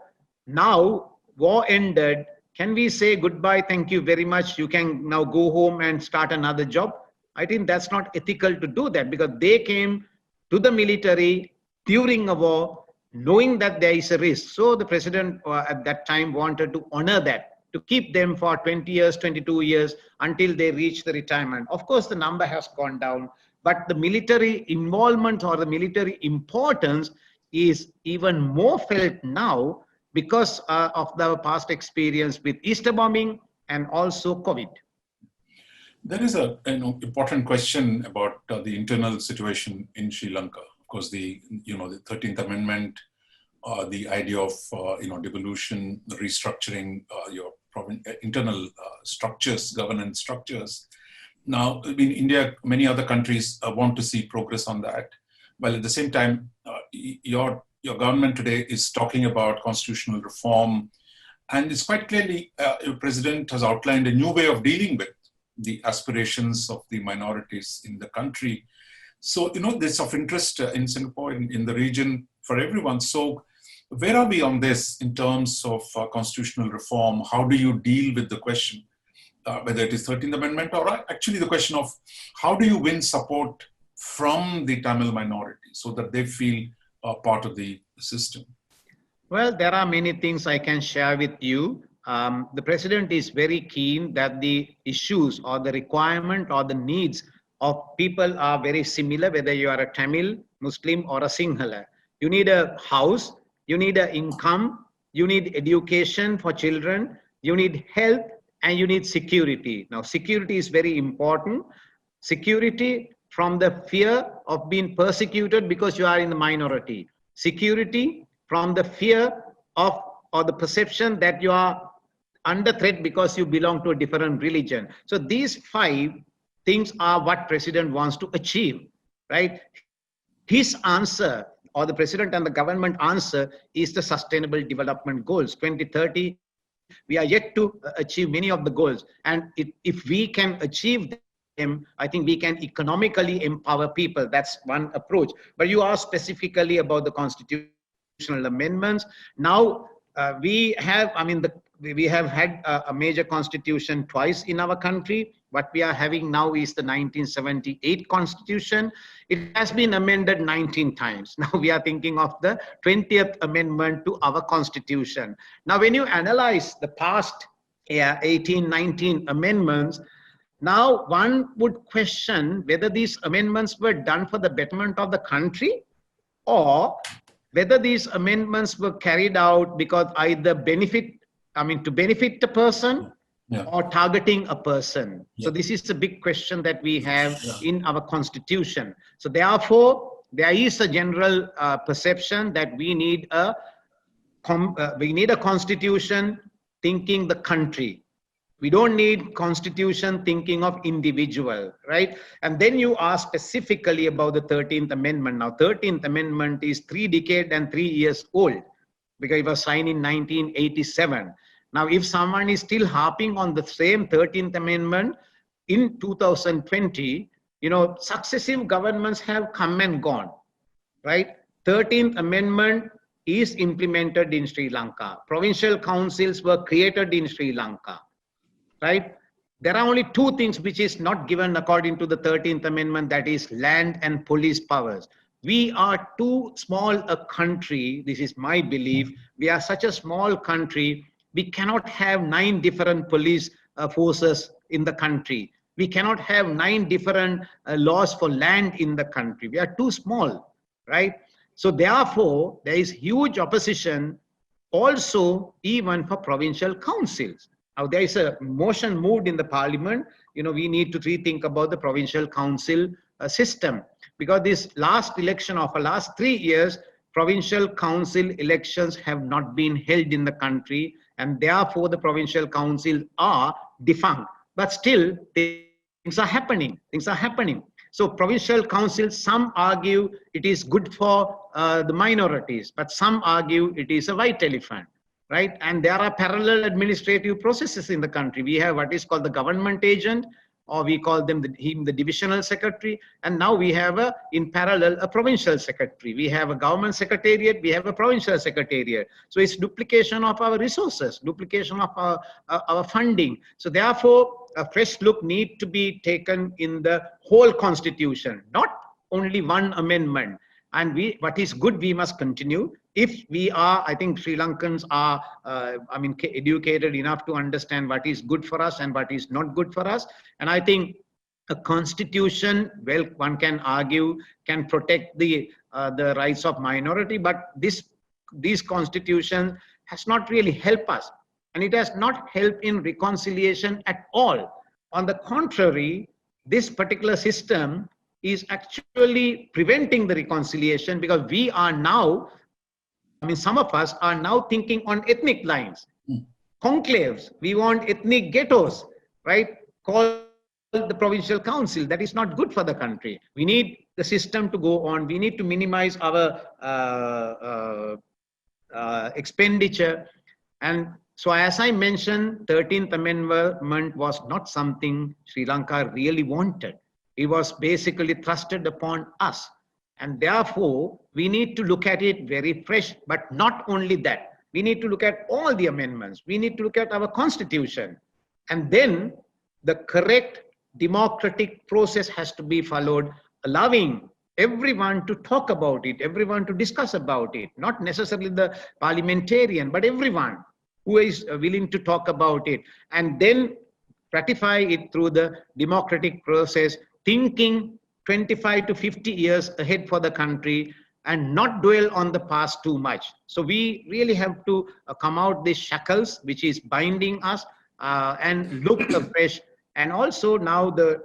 Now, war ended. Can we say goodbye, thank you very much, you can now go home and start another job? I think that's not ethical to do that because they came to the military during a war, knowing that there is a risk. So the president at that time wanted to honor that, to keep them for 20 years, 22 years until they reach the retirement. Of course, the number has gone down, but the military involvement or the military importance is even more felt now because of the past experience with Easter bombing and also COVID. There is an important question about the internal situation in Sri Lanka. Of course, the 13th Amendment, the idea of devolution, restructuring your internal structures, governance structures. Now, in India, many other countries want to see progress on that. While at the same time, your government today is talking about constitutional reform And it's quite clearly, the President has outlined a new way of dealing with the aspirations of the minorities in the country. So, this of interest in Singapore, in the region for everyone. So, where are we on this in terms of constitutional reform? How do you deal with the question, whether it is 13th Amendment or actually the question of how do you win support from the Tamil minority so that they feel part of the system? Well, there are many things I can share with you. The President is very keen that the issues or the requirement or the needs of people are very similar, whether you are a Tamil, Muslim or a Sinhala. You need a house, you need an income, you need education for children, you need health, and you need security. Now, security is very important. Security from the fear of being persecuted because you are in the minority. Security from the fear of or the perception that you are under threat because you belong to a different religion. So these 5 things are what President wants to achieve, right? His answer, or the President and the government answer, is the Sustainable Development Goals. 2030, we are yet to achieve many of the goals. And if we can achieve them, I think we can economically empower people. That's one approach. But you asked specifically about the constitutional amendments. Now, we have had a major constitution twice in our country. What we are having now is the 1978 constitution. It has been amended 19 times. Now we are thinking of the 20th amendment to our constitution. Now when you analyze the past 18, 19 amendments, now one would question whether these amendments were done for the betterment of the country or whether these amendments were carried out because either to benefit the person or targeting a person. So this is a big question that we have in our constitution. So therefore, there is a general perception that we need a constitution thinking the country. We don't need constitution thinking of individual, right? And then you ask specifically about the 13th Amendment. Now, 13th Amendment is 3 decades and 3 years old because it was signed in 1987. Now, if someone is still harping on the same 13th Amendment in 2020, successive governments have come and gone, right? 13th Amendment is implemented in Sri Lanka. Provincial councils were created in Sri Lanka. Right? There are only 2 things which is not given according to the 13th Amendment, that is land and police powers. We are too small a country, this is my belief, we are such a small country, we cannot have 9 different police forces in the country. We cannot have 9 different laws for land in the country. We are too small, right? So therefore, there is huge opposition also even for provincial councils. Now, there is a motion moved in the parliament, we need to rethink about the provincial council system because this last election of the last 3 years, provincial council elections have not been held in the country and therefore the provincial councils are defunct. But still, things are happening. So provincial councils, some argue it is good for the minorities, but some argue it is a white elephant. Right? And there are parallel administrative processes in the country. We have what is called the government agent, or we call them the divisional secretary. And now we have in parallel a provincial secretary. We have a government secretariat, we have a provincial secretariat. So it's duplication of our resources, duplication of our funding. So therefore, a fresh look needs to be taken in the whole constitution, not only one amendment. And what is good, we must continue. If we are, I think Sri Lankans are, educated enough to understand what is good for us and what is not good for us. And I think a constitution, well, one can argue, can protect the rights of minority, but this constitution has not really helped us. And it has not helped in reconciliation at all. On the contrary, this particular system is actually preventing the reconciliation because we are now, some of us are now thinking on ethnic lines, conclaves. We want ethnic ghettos, right? Call the provincial council. That is not good for the country. We need the system to go on. We need to minimize our expenditure. And So as I mentioned, 13th Amendment was not something Sri Lanka really wanted. It was basically thrusted upon us. And therefore, we need to look at it very fresh, but not only that. We need to look at all the amendments. We need to look at our constitution. And then the correct democratic process has to be followed, allowing everyone to talk about it, everyone to discuss about it, not necessarily the parliamentarian, but everyone who is willing to talk about it, and then ratify it through the democratic process, thinking 25 to 50 years ahead for the country and not dwell on the past too much. So we really have to come out these shackles, which is binding us, and look afresh. And also now the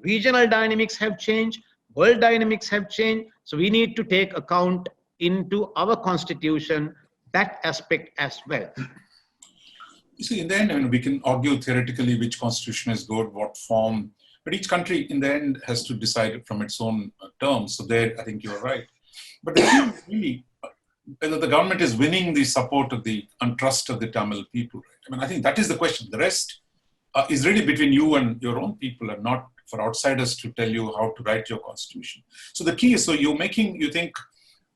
regional dynamics have changed, world dynamics have changed. So we need to take account into our constitution, that aspect as well. You see, in the end, I mean, we can argue theoretically which constitution is good, what form, but each country in the end has to decide from its own terms. So there, I think you're right. But the key is really whether the government is winning the support of the and trust of the Tamil people. Right? I mean, I think that is the question. The rest is really between you and your own people, and not for outsiders to tell you how to write your constitution. So the key is, so you're making, you think,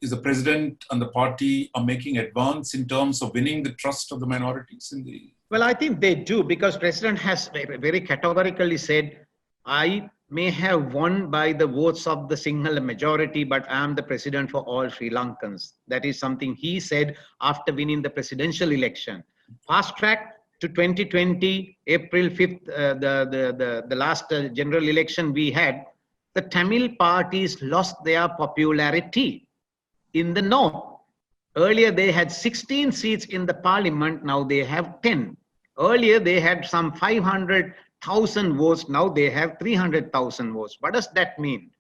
is the president and the party are making advance in terms of winning the trust of the minorities in the... Well, I think they do, because president has very categorically said, I may have won by the votes of the Sinhala majority, but I am the president for all Sri Lankans. That is something he said after winning the presidential election. Fast track to 2020, April 5th, the last general election we had, the Tamil parties lost their popularity in the north. Earlier, they had 16 seats in the parliament. Now they have 10. Earlier, they had some 500,000 votes. Now they have 300,000 votes. What does that mean?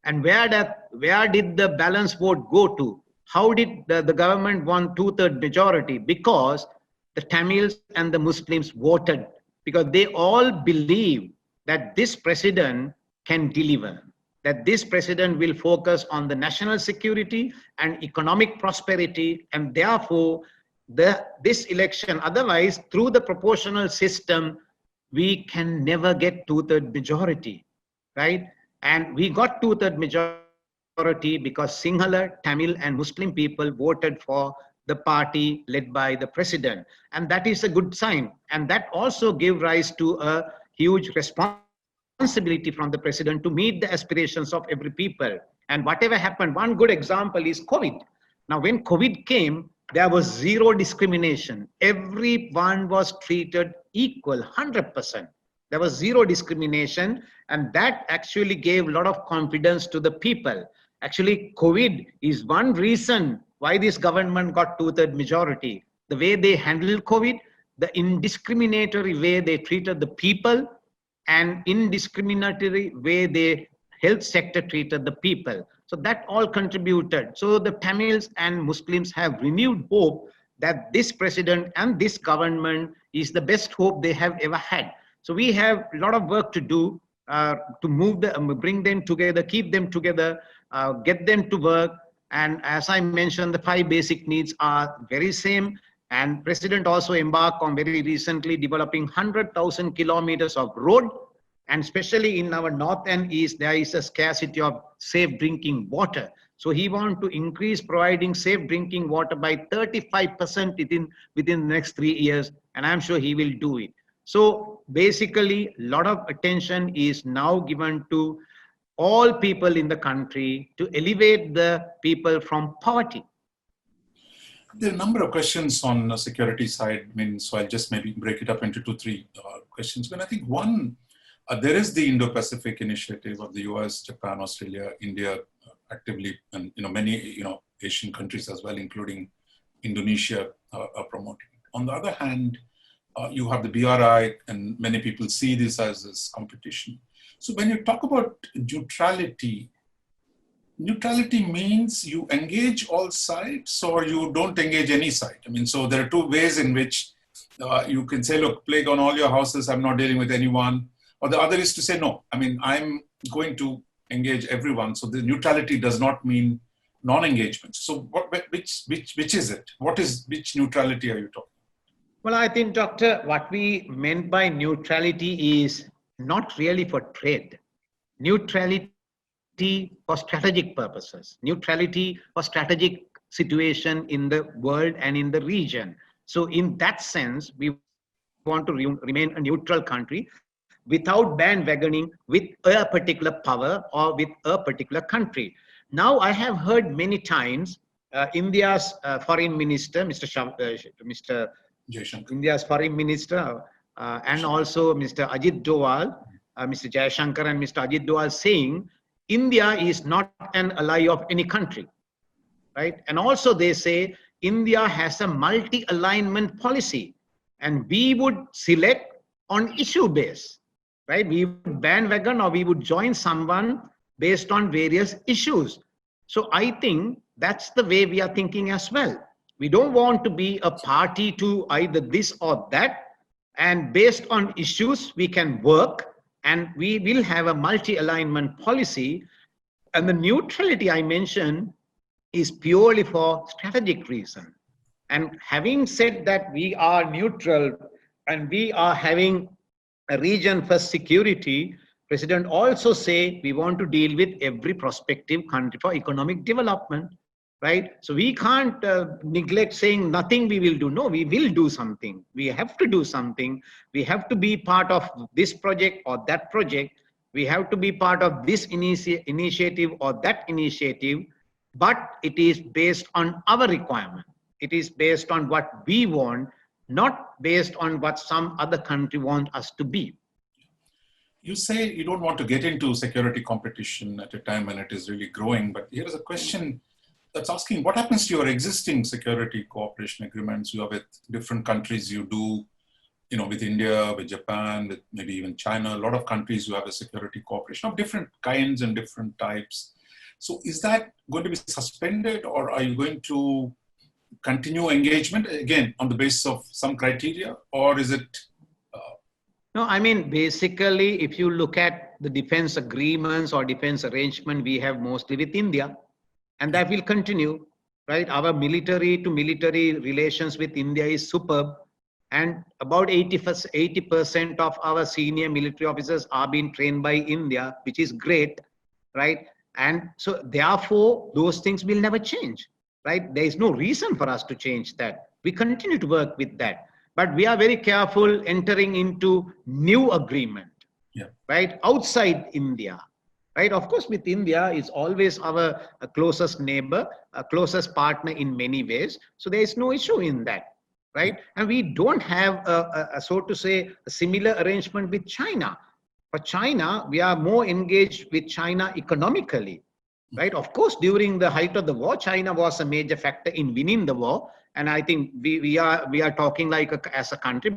And where did the balance vote go to? How did the government won 2/3 majority? Because the Tamils and the Muslims voted, because they all believe that this president can deliver, that this president will focus on the national security and economic prosperity, and therefore this election, otherwise through the proportional system, we can never get 2/3 majority, right? And we got 2/3 majority because Sinhala, Tamil and Muslim people voted for the party led by the president. And that is a good sign. And that also gave rise to a huge responsibility from the president to meet the aspirations of every people. And whatever happened, one good example is COVID. Now, when COVID came, there was zero discrimination. Everyone was treated equal, 100%. There was zero discrimination, and that actually gave a lot of confidence to the people. Actually, COVID is one reason why this government got 2/3 majority. The way they handled COVID, the indiscriminatory way they treated the people, and indiscriminatory way the health sector treated the people. So that all contributed. So the Tamils and Muslims have renewed hope that this president and this government is the best hope they have ever had. So we have a lot of work to do to bring them together, keep them together, get them to work. And as I mentioned, the 5 basic needs are very same. And President also embarked on very recently developing 100,000 kilometers of road. And especially in our north and east, there is a scarcity of safe drinking water. So he wants to increase providing safe drinking water by 35% within the next 3 years. And I'm sure he will do it. So basically, a lot of attention is now given to all people in the country to elevate the people from poverty. There are a number of questions on the security side. I mean, so I'll just maybe break it up into 2-3 questions. But I think one, there is the Indo-Pacific initiative of the US, Japan, Australia, India, actively, and many Asian countries as well, including Indonesia, are promoting it. On the other hand, you have the BRI, and many people see this as this competition. So when you talk about neutrality, neutrality means you engage all sides or you don't engage any side. I mean, so there are 2 ways in which you can say, look, plague on all your houses, I'm not dealing with anyone. Or the other is to say, no, I mean, I'm going to engage everyone. So the neutrality does not mean non-engagement. So which is it? Which neutrality are you talking? Well, I think, Doctor, what we meant by neutrality is not really for trade. Neutrality for strategic purposes, neutrality for strategic situation in the world and in the region. So in that sense, we want to remain a neutral country without bandwagoning with a particular power or with a particular country. Now, I have heard many times India's foreign minister, Mr. India's foreign minister, and also Mr. Ajit Doval, Mr. Jayashankar and Mr. Ajit Doval saying, India is not an ally of any country, right? And also they say, India has a multi-alignment policy, and we would select on issue base, right? We would bandwagon or we would join someone based on various issues. So I think that's the way we are thinking as well. We don't want to be a party to either this or that, and based on issues we can work, and we will have a multi-alignment policy. And the neutrality I mentioned is purely for strategic reason. And having said that we are neutral and we are having a region first security, President also say we want to deal with every prospective country for economic development, right? So we can't neglect saying nothing we will do. No, we will do something. We have to do something. We have to be part of this project or that project. We have to be part of this initiative or that initiative, but it is based on our requirement. It is based on what we want, not based on what some other country wants us to be. You say you don't want to get into security competition at a time when it is really growing, but here is a question that's asking, what happens to your existing security cooperation agreements you have with different countries? You do, you know, with India, with Japan, with maybe even China, a lot of countries you have a security cooperation of different kinds and different types. So is that going to be suspended, or are you going to continue engagement again on the basis of some criteria, or is it? No, I mean, basically, if you look at the defense agreements or defense arrangement we have mostly with India, and that will continue, right? Our military to military relations with India is superb. And about 80% of our senior military officers are being trained by India, which is great, right? And so therefore, those things will never change, right? There is no reason for us to change that. We continue to work with that. But we are very careful entering into new agreement, right? Outside India, right? Of course, with India, it's always our closest neighbor, closest partner in many ways. So there is no issue in that, right? And we don't have, so to say, a similar arrangement with China. For China, we are more engaged with China economically, right? Of course, during the height of the war, China was a major factor in winning the war. And I think we are talking like as a country,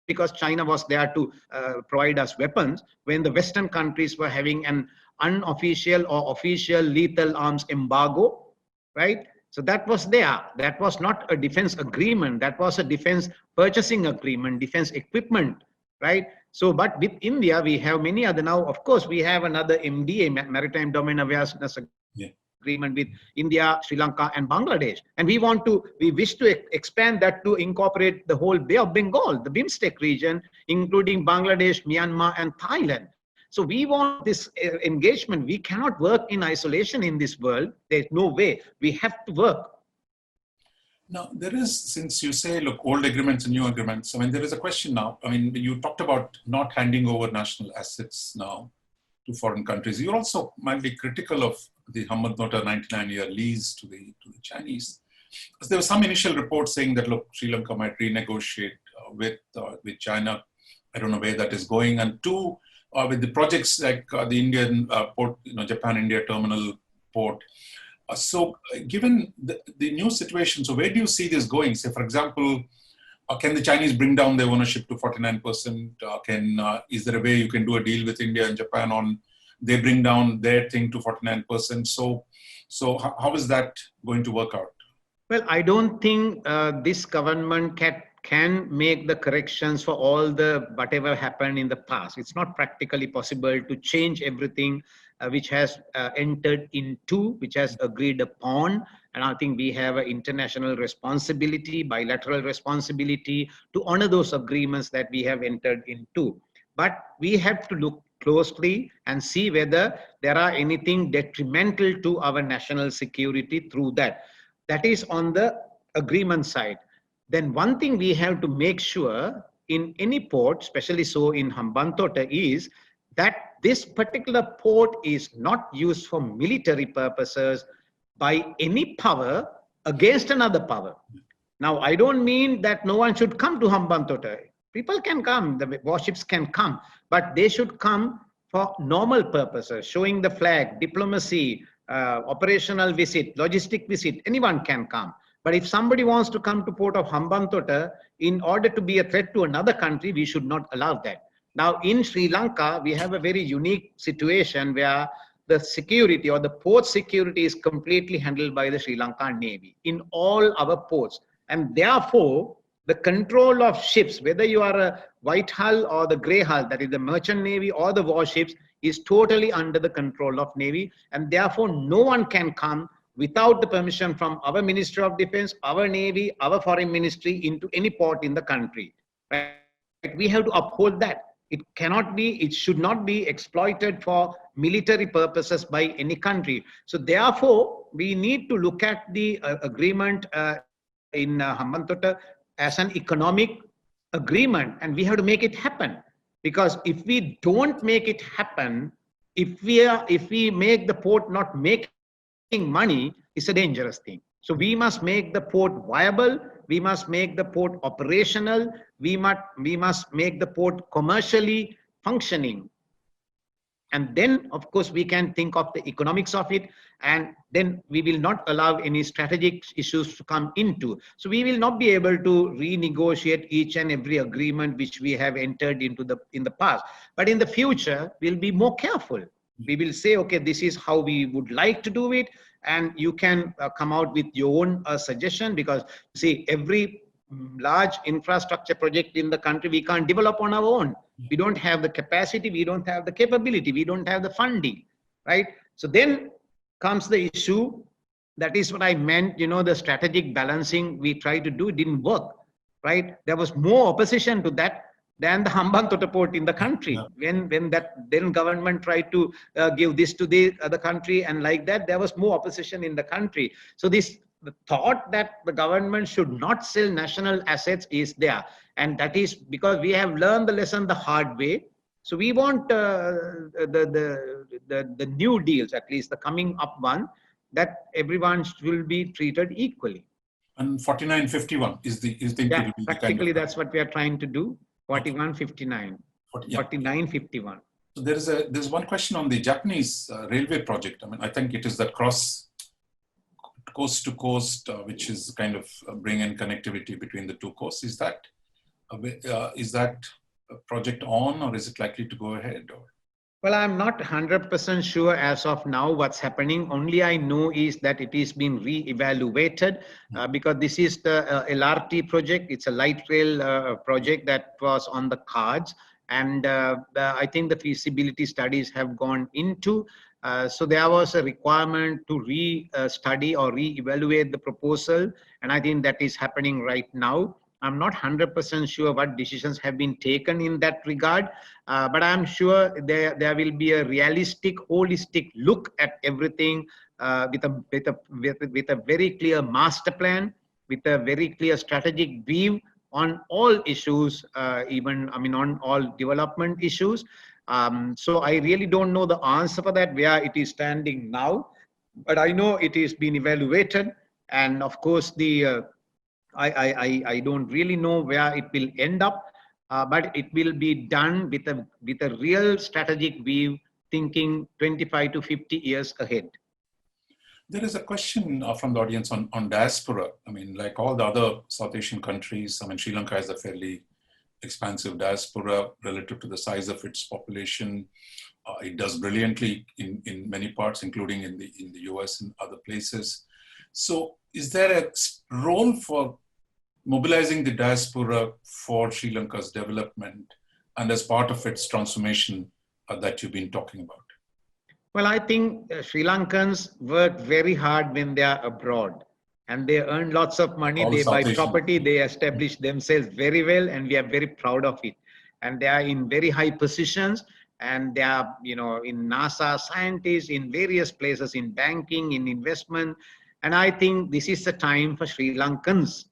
because China was there to provide us weapons when the Western countries were having an unofficial or official lethal arms embargo, right? So that was there. That was not a defense agreement. That was a defense purchasing agreement, defense equipment, right? So, but with India, we have many other. Now, of course, we have another MDA, Maritime Domain Awareness Agreement with India, Sri Lanka, and Bangladesh. And we wish to expand that to incorporate the whole Bay of Bengal, the BIMSTEC region, including Bangladesh, Myanmar, and Thailand. So we want this engagement. We cannot work in isolation in this world. There's no way. We have to work. Now, there is, since you say, look, old agreements and new agreements, I mean, there is a question now. I mean, you talked about not handing over national assets now to foreign countries. You're also mildly critical of the Hamad-Nota 99-year lease to the Chinese. Because there were some initial reports saying that, look, Sri Lanka might renegotiate with China. I don't know where that is going. And two, with the projects like the Indian port, Japan-India terminal port. So given the new situation, so where do you see this going? Say, for example, can the Chinese bring down their ownership to 49%? Is there a way you can do a deal with India and Japan on they bring down their thing to 49%? So how is that going to work out? Well, I don't think this government can make the corrections for all the whatever happened in the past. It's not practically possible to change everything which has entered into, which has agreed upon. And I think we have an international responsibility, bilateral responsibility to honor those agreements that we have entered into. But we have to look closely and see whether there are anything detrimental to our national security through that. That is on the agreement side. Then one thing we have to make sure in any port, especially so in Hambantota, is that this particular port is not used for military purposes by any power against another power. Now, I don't mean that no one should come to Hambantota. People can come, the warships can come, but they should come for normal purposes, showing the flag, diplomacy, operational visit, logistic visit, anyone can come. But if somebody wants to come to port of Hambantota in order to be a threat to another country, we should not allow that. Now, in Sri Lanka, we have a very unique situation where the security or the port security is completely handled by the Sri Lankan Navy in all our ports. And therefore, the control of ships, whether you are a white hull or the grey hull, that is the merchant navy or the warships, is totally under the control of Navy. And therefore, no one can come without the permission from our Ministry of Defense, our Navy, our Foreign Ministry into any port in the country. Right? We have to uphold that. It cannot be, it should not be exploited for military purposes by any country. So therefore, we need to look at the agreement in Hambantota as an economic agreement, and we have to make it happen. Because if we don't make it happen, if we make the port not making money, it's a dangerous thing. So we must make the port viable. We must make the port operational. We must make the port commercially functioning. And then, of course, we can think of the economics of it, and then we will not allow any strategic issues to come into. So we will not be able to renegotiate each and every agreement which we have entered into in the past. But in the future, we'll be more careful. We will say, okay, this is how we would like to do it, and you can come out with your own suggestion, because see, every large infrastructure project in the country we can't develop on our own. We don't have the capacity, we don't have the capability, we don't have the funding, right? So then comes the issue, that is what I meant, you know, the strategic balancing we tried to do didn't work, right? There was more opposition to that than the Hambantota port in the country. When that then government tried to give this to the other country, and like that, there was more opposition in the country. So the thought that the government should not sell national assets is there. And that is because we have learned the lesson the hard way. So we want the new deals, at least the coming up one, that everyone will be treated equally. And 4951 is the yeah, practically that's what we are trying to do. 4159, 4951. So there's one question on the Japanese railway project. I mean, I think it is that coast to coast, which is kind of bringing connectivity between the two coasts. Is that a project on, or is it likely to go ahead? Or? Well, I'm not 100% sure as of now what's happening. Only I know is that it is being re-evaluated because this is the LRT project. It's a light rail project that was on the cards. And I think the feasibility studies have gone into. So there was a requirement to re-study or re-evaluate the proposal. And I think that is happening right now. I'm not 100% sure what decisions have been taken in that regard, but I'm sure there will be a realistic, holistic look at everything with a very clear master plan, with a very clear strategic view on all issues, on all development issues. So I really don't know the answer for that, where it is standing now, but I know it is being evaluated, and of course I don't really know where it will end up, but it will be done with a real strategic view, thinking 25 to 50 years ahead. There is a question from the audience on diaspora. I mean, like all the other South Asian countries, I mean, Sri Lanka has a fairly expansive diaspora relative to the size of its population. It does brilliantly in many parts, including in the US and other places. So is there a role for mobilizing the diaspora for Sri Lanka's development and as part of its transformation that you've been talking about? Well, I think Sri Lankans work very hard when they are abroad and they earn lots of money. All They buy South Asian. property, they establish themselves very well, and we are very proud of it. And they are in very high positions, and they are, you know, in NASA, scientists, in various places, in banking, in investment. And I think this is the time for Sri Lankans.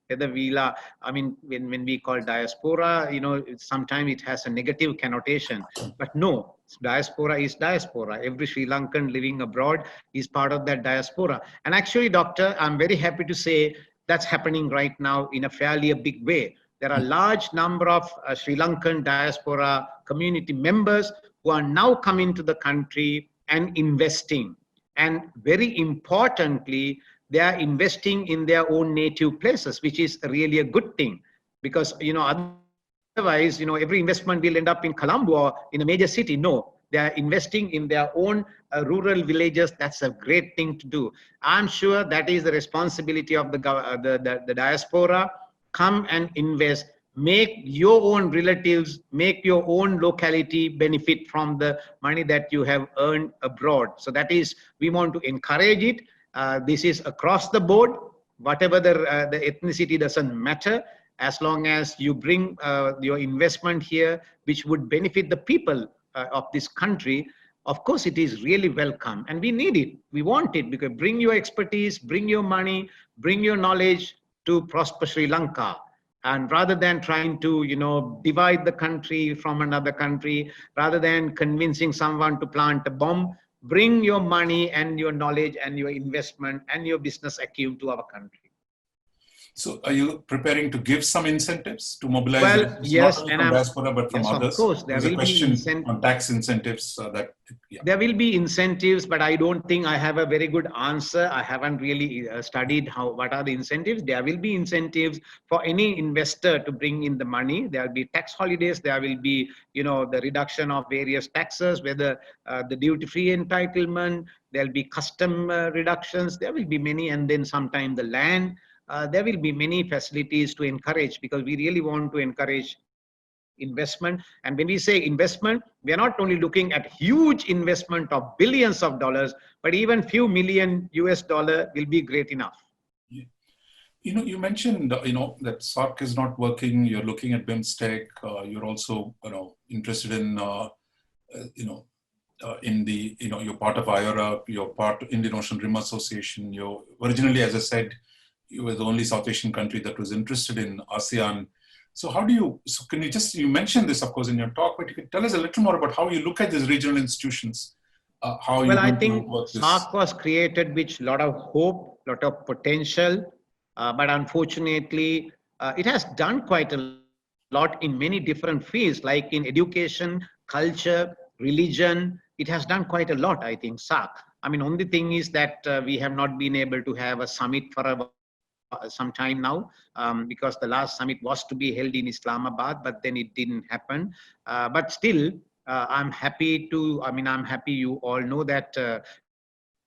Whether we are, I mean, when we call diaspora, you know, sometimes it has a negative connotation, but no, diaspora is diaspora. Every Sri Lankan living abroad is part of that diaspora. And actually, Doctor, I'm very happy to say that's happening right now in a fairly big way. There are a large number of Sri Lankan diaspora community members who are now coming to the country and investing. And very importantly, they are investing in their own native places, which is really a good thing, because, you know, otherwise, you know, every investment will end up in Colombo or in a major city. No, they are investing in their own rural villages. That's a great thing to do. I'm sure that is the responsibility of the diaspora. Come and invest. Make your own relatives, make your own locality benefit from the money that you have earned abroad. So that is, we want to encourage it. This is across the board. Whatever the ethnicity doesn't matter, as long as you bring your investment here, which would benefit the people of this country. Of course, it is really welcome, and we need it. We want it, because bring your expertise, bring your money, bring your knowledge to prosper Sri Lanka. And rather than trying to, you know, divide the country from another country, rather than convincing someone to plant a bomb, bring your money and your knowledge and your investment and your business acumen to our country. So are you preparing to give some incentives to mobilize? Well, yes, not only from diaspora, but from yes, others? Of course, there will be incentives. On tax incentives There will be incentives, but I don't think I have a very good answer. I haven't really studied what are the incentives. There will be incentives for any investor to bring in the money. There will be tax holidays. There will be, you know, the reduction of various taxes, whether the duty-free entitlement. There will be custom reductions. There will be many, and then sometime the land. There will be many facilities to encourage, because we really want to encourage investment. And when we say investment, we are not only looking at huge investment of billions of dollars, but even few million US dollar will be great enough. Yeah. You know, you mentioned, you know, that SAARC is not working. You're looking at BIMSTEC. You're also, you know, interested in, you know, in the, you know, you're part of IORA, you're part of Indian Ocean Rim Association. You're originally, as I said, you were the only South Asian country that was interested in ASEAN. So how do you, so can you just, you mentioned this, of course, in your talk, but you can tell us a little more about how you look at these regional institutions, how you Well, I think SAARC was created with a lot of hope, lot of potential, but unfortunately, it has done quite a lot in many different fields, like in education, culture, religion. It has done quite a lot, I think, SAARC. I mean, only thing is that we have not been able to have a summit for some time now, because the last summit was to be held in Islamabad, but then it didn't happen. But still, I'm happy you all know that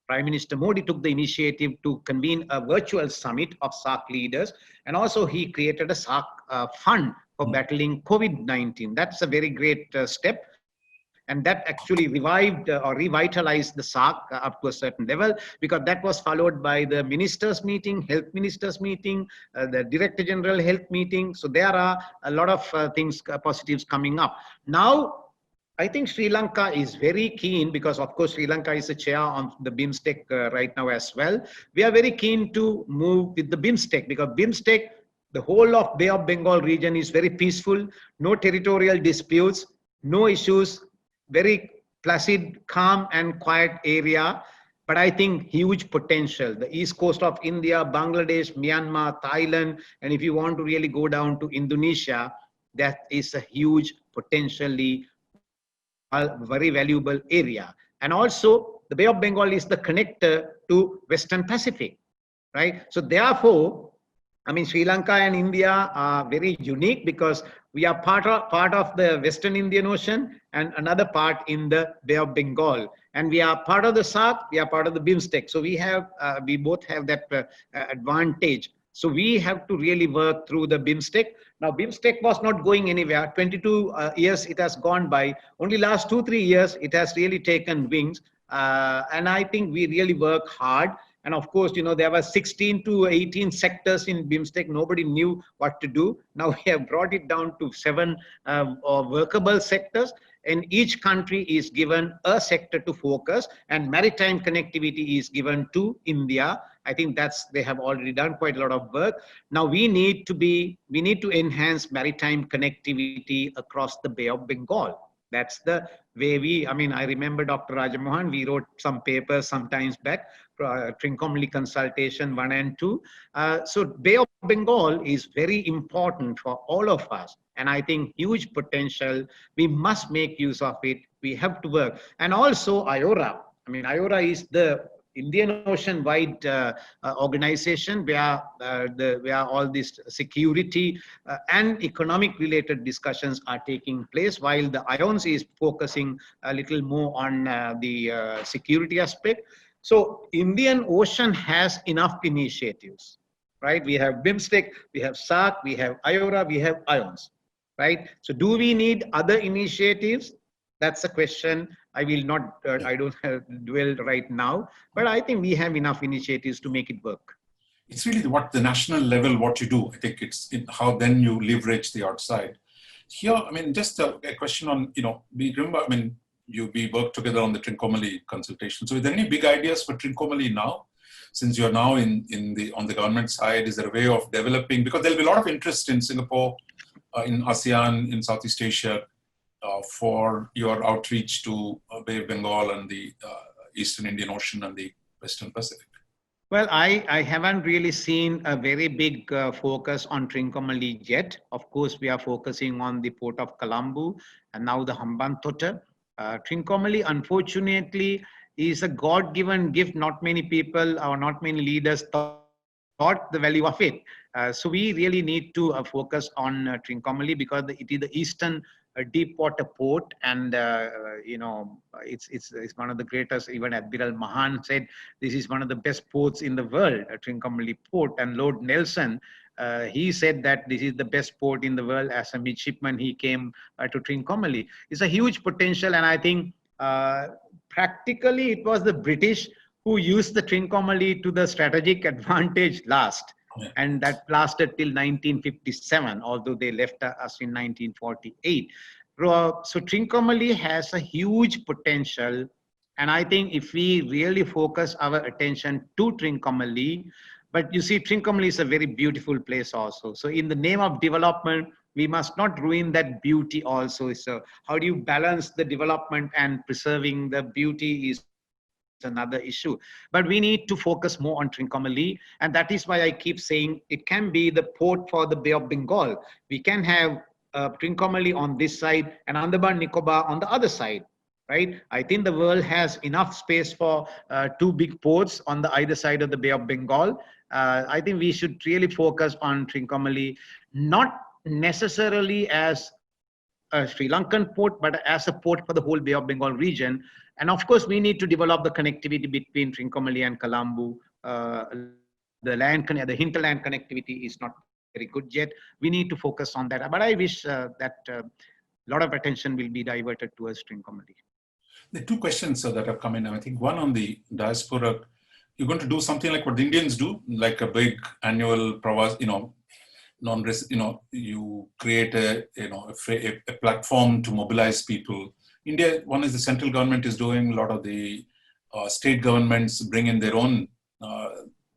Prime Minister Modi took the initiative to convene a virtual summit of SAARC leaders, and also he created a SAARC fund for battling COVID-19. That's a very great step. And that actually revived or revitalized the SAARC up to a certain level, because that was followed by the ministers meeting, health ministers meeting, the Director General health meeting. So there are a lot of things, positives coming up. Now, I think Sri Lanka is very keen, because of course Sri Lanka is a chair on the BIMSTEC right now as well. We are very keen to move with the BIMSTEC, because BIMSTEC, the whole of Bay of Bengal region is very peaceful, no territorial disputes, no issues, very placid, calm and quiet area, but I think huge potential. The east coast of India, Bangladesh, Myanmar, Thailand, and if you want to really go down to Indonesia, that is a huge, potentially very valuable area. And also the Bay of Bengal is the connector to Western Pacific, right? So therefore, I mean, Sri Lanka and India are very unique, because we are part of the Western Indian Ocean and another part in the Bay of Bengal. And we are part of the SAARC, we are part of the BIMSTEC. So we both have that advantage. So we have to really work through the BIMSTEC. Now, BIMSTEC was not going anywhere. 22 years it has gone by. Only last 2-3 years, it has really taken wings. And I think we really work hard. And of course, there were 16 to 18 sectors in BIMSTEC. Nobody knew what to do. Now we have brought it down to 7 workable sectors. And each country is given a sector to focus, and maritime connectivity is given to India. I think they have already done quite a lot of work. Now we need to enhance maritime connectivity across the Bay of Bengal. That's the way I remember Dr. Rajamohan, we wrote some papers sometimes back, Trincomalee Consultation 1 and 2. So Bay of Bengal is very important for all of us. And I think huge potential, we must make use of it. We have to work. And also IORA. IORA is the Indian Ocean-wide organization where all these security and economic-related discussions are taking place, while the IONS is focusing a little more on the security aspect. So Indian Ocean has enough initiatives, right? We have BIMSTEC, we have SAARC, we have IORA, we have IONS, right? So do we need other initiatives? That's a question I will not, I don't dwell right now, but I think we have enough initiatives to make it work. It's really the national level, what you do. I think it's how then you leverage the outside. Here, just a question on, we remember, we worked together on the Trincomalee consultation. So are there any big ideas for Trincomalee now? Since you're now on the government side, is there a way of developing, because there'll be a lot of interest in Singapore, in ASEAN, in Southeast Asia, for your outreach to Bay of Bengal and the Eastern Indian Ocean and the Western Pacific? Well, I haven't really seen a very big focus on Trincomalee yet. Of course, we are focusing on the port of Colombo and now the Hambantota. Trincomalee, unfortunately, is a God-given gift. Not many people or not many leaders thought the value of it. So we really need to focus on Trincomalee because it is the eastern deep water port, and it's one of the greatest. Even Admiral Mohan said this is one of the best ports in the world, Trincomalee port. And Lord Nelson, he said that this is the best port in the world. As a midshipman, he came to Trincomalee. It's a huge potential, and I think practically it was the British who used the Trincomalee to the strategic advantage last. Yeah. And that lasted till 1957, although they left us in 1948. So Trincomalee has a huge potential. And I think if we really focus our attention to Trincomalee, but you see, Trincomalee is a very beautiful place also. So in the name of development, we must not ruin that beauty also. So how do you balance the development and preserving the beauty is another issue, but we need to focus more on Trincomalee, and that is why I keep saying it can be the port for the Bay of Bengal. We can have Trincomalee on this side and Andaman Nicobar on the other side, right? I think the world has enough space for 2 big ports on the either side of the Bay of Bengal. I think we should really focus on Trincomalee, not necessarily as a Sri Lankan port, but as a port for the whole Bay of Bengal region. And of course, we need to develop the connectivity between Trincomalee and Colombo. The hinterland connectivity is not very good yet. We need to focus on that. But I wish that a lot of attention will be diverted towards Trincomalee. The 2 questions that have come in, I think one on the diaspora, you're going to do something like what the Indians do, like a big annual pravas, you create a platform to mobilize people. India, one is the central government is doing, a lot of the state governments bring in their own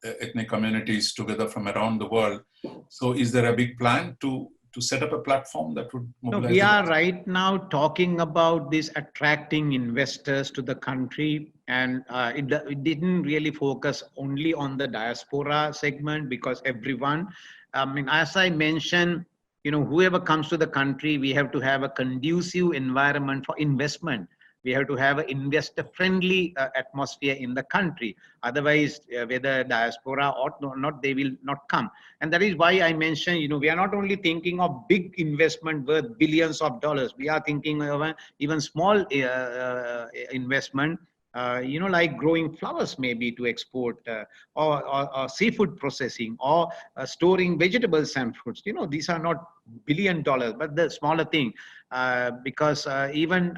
ethnic communities together from around the world. So is there a big plan to set up a platform that would mobilize? No, we are right now talking about this attracting investors to the country, and it didn't really focus only on the diaspora segment, because everyone, as I mentioned, whoever comes to the country, we have to have a conducive environment for investment. We have to have an investor-friendly atmosphere in the country. Otherwise, whether diaspora or not, they will not come. And that is why I mentioned, we are not only thinking of big investment worth billions of dollars. We are thinking of even small investment, like growing flowers maybe to export, or seafood processing, or storing vegetables and fruits. These are not $1 billion, but the smaller thing, because even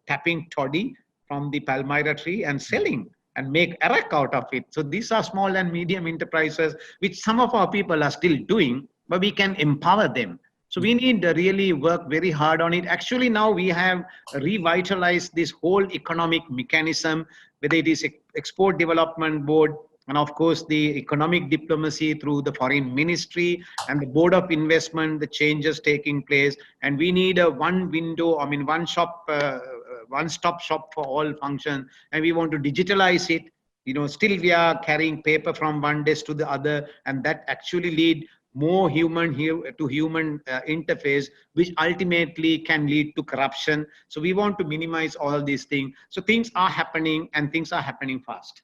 tapping toddy from the palmyra tree and selling and make arak out of it. So these are small and medium enterprises, which some of our people are still doing, but we can empower them. So we need to really work very hard on it. Actually, now we have revitalized this whole economic mechanism, whether it is Export Development Board, and of course the economic diplomacy through the Foreign Ministry and the Board of Investment, the changes taking place. And we need a one-stop shop for all functions. And we want to digitalize it. Still we are carrying paper from one desk to the other, and that actually lead more human to human interface, which ultimately can lead to corruption. So we want to minimize all these things. So things are happening, and things are happening fast.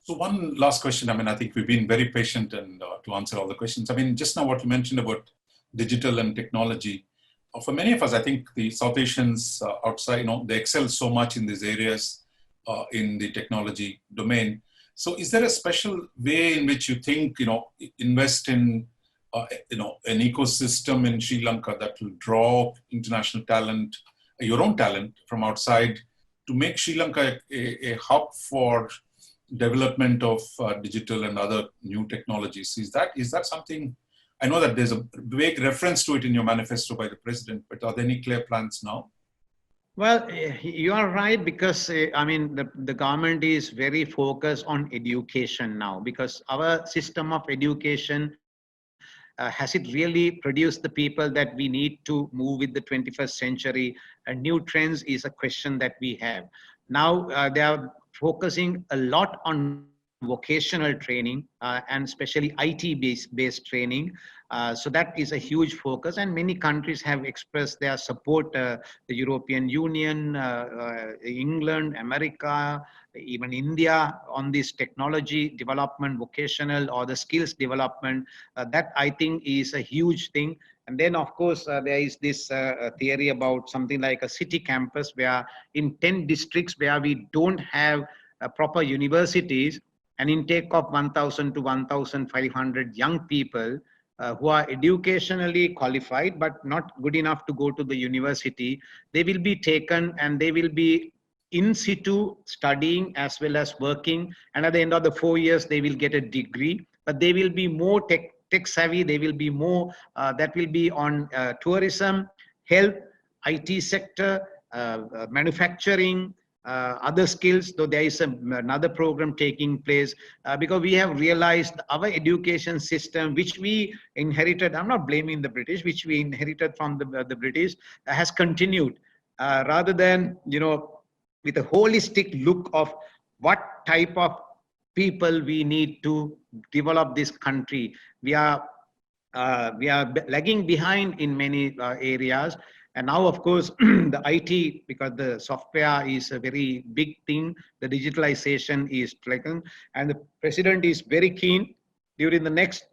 So one last question. I think we've been very patient and to answer all the questions. Just now what you mentioned about digital and technology, for many of us, I think the South Asians outside, they excel so much in these areas in the technology domain. So is there a special way in which you think, invest in an ecosystem in Sri Lanka that will draw international talent, your own talent from outside, to make Sri Lanka a hub for development of digital and other new technologies? Is that something? I know that there's a vague reference to it in your manifesto by the president, but are there any clear plans now? Well, you are right, because the government is very focused on education now, because our system of education has it really produced the people that we need to move with the 21st century? New trends is a question that we have. Now they are focusing a lot on vocational training and especially IT-based training. So that is a huge focus, and many countries have expressed their support, the European Union, England, America, even India, on this technology development, vocational or the skills development. That I think is a huge thing. And then of course there is this theory about something like a city campus, where in 10 districts where we don't have proper universities, an intake of 1,000 to 1,500 young people who are educationally qualified but not good enough to go to the university, they will be taken and they will be in situ studying as well as working, and at the end of the 4 years they will get a degree, but they will be more tech savvy. They will be more that will be on tourism, health, IT sector, manufacturing, other skills. Though there is another program taking place because we have realized our education system, which we inherited, I'm not blaming the British, which we inherited from the British, has continued rather than, with a holistic look of what type of people we need to develop this country. We are lagging behind in many areas. And now, of course, the IT, because the software is a very big thing, the digitalization is taken, and the president is very keen. During the next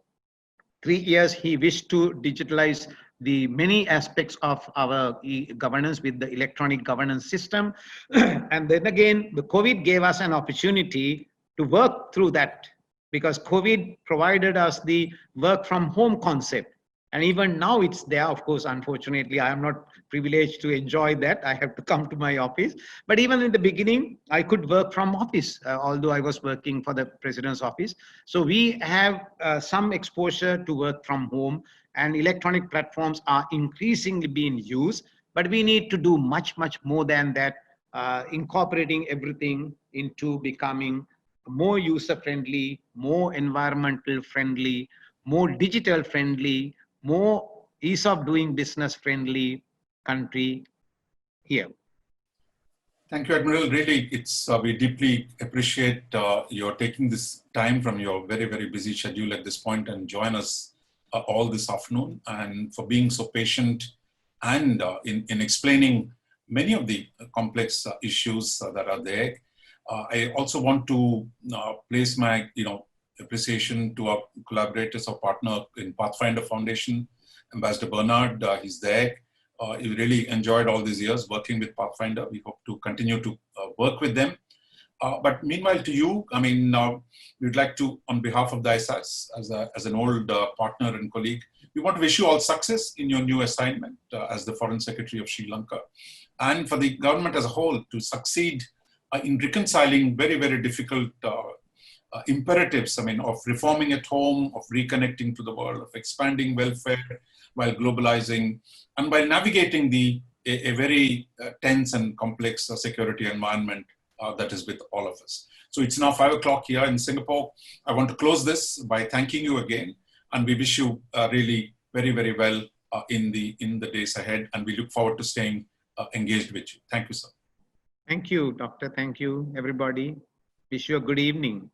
3 years, he wished to digitalize the many aspects of our governance with the electronic governance system. And then again, the COVID gave us an opportunity to work through that, because COVID provided us the work from home concept. And even now it's there. Of course, unfortunately, I am not privileged to enjoy that. I have to come to my office. But even in the beginning, I could work from office, although I was working for the president's office. So we have some exposure to work from home, and electronic platforms are increasingly being used. But we need to do much, much more than that, incorporating everything into becoming more user-friendly, more environmental friendly, more digital friendly, more ease of doing business friendly country here. Thank you, Admiral. Really, we deeply appreciate your taking this time from your very, very busy schedule at this point and join us all this afternoon, and for being so patient and in explaining many of the complex issues that are there. I also want to place my appreciation to our collaborators or partner in Pathfinder Foundation, Ambassador Bernard. He's there. He really enjoyed all these years working with Pathfinder. We hope to continue to work with them. But meanwhile, to you, we'd like to, on behalf of the ISAS, as an old partner and colleague, we want to wish you all success in your new assignment as the Foreign Secretary of Sri Lanka, and for the government as a whole to succeed in reconciling very, very difficult imperatives, I mean, of reforming at home, of reconnecting to the world, of expanding welfare while globalizing, and while navigating a very tense and complex security environment that is with all of us. So it's now 5 o'clock here in Singapore. I want to close this by thanking you again, and we wish you really very, very well in the days ahead, and we look forward to staying engaged with you. Thank you, sir. Thank you, Doctor. Thank you, everybody. Wish you a good evening.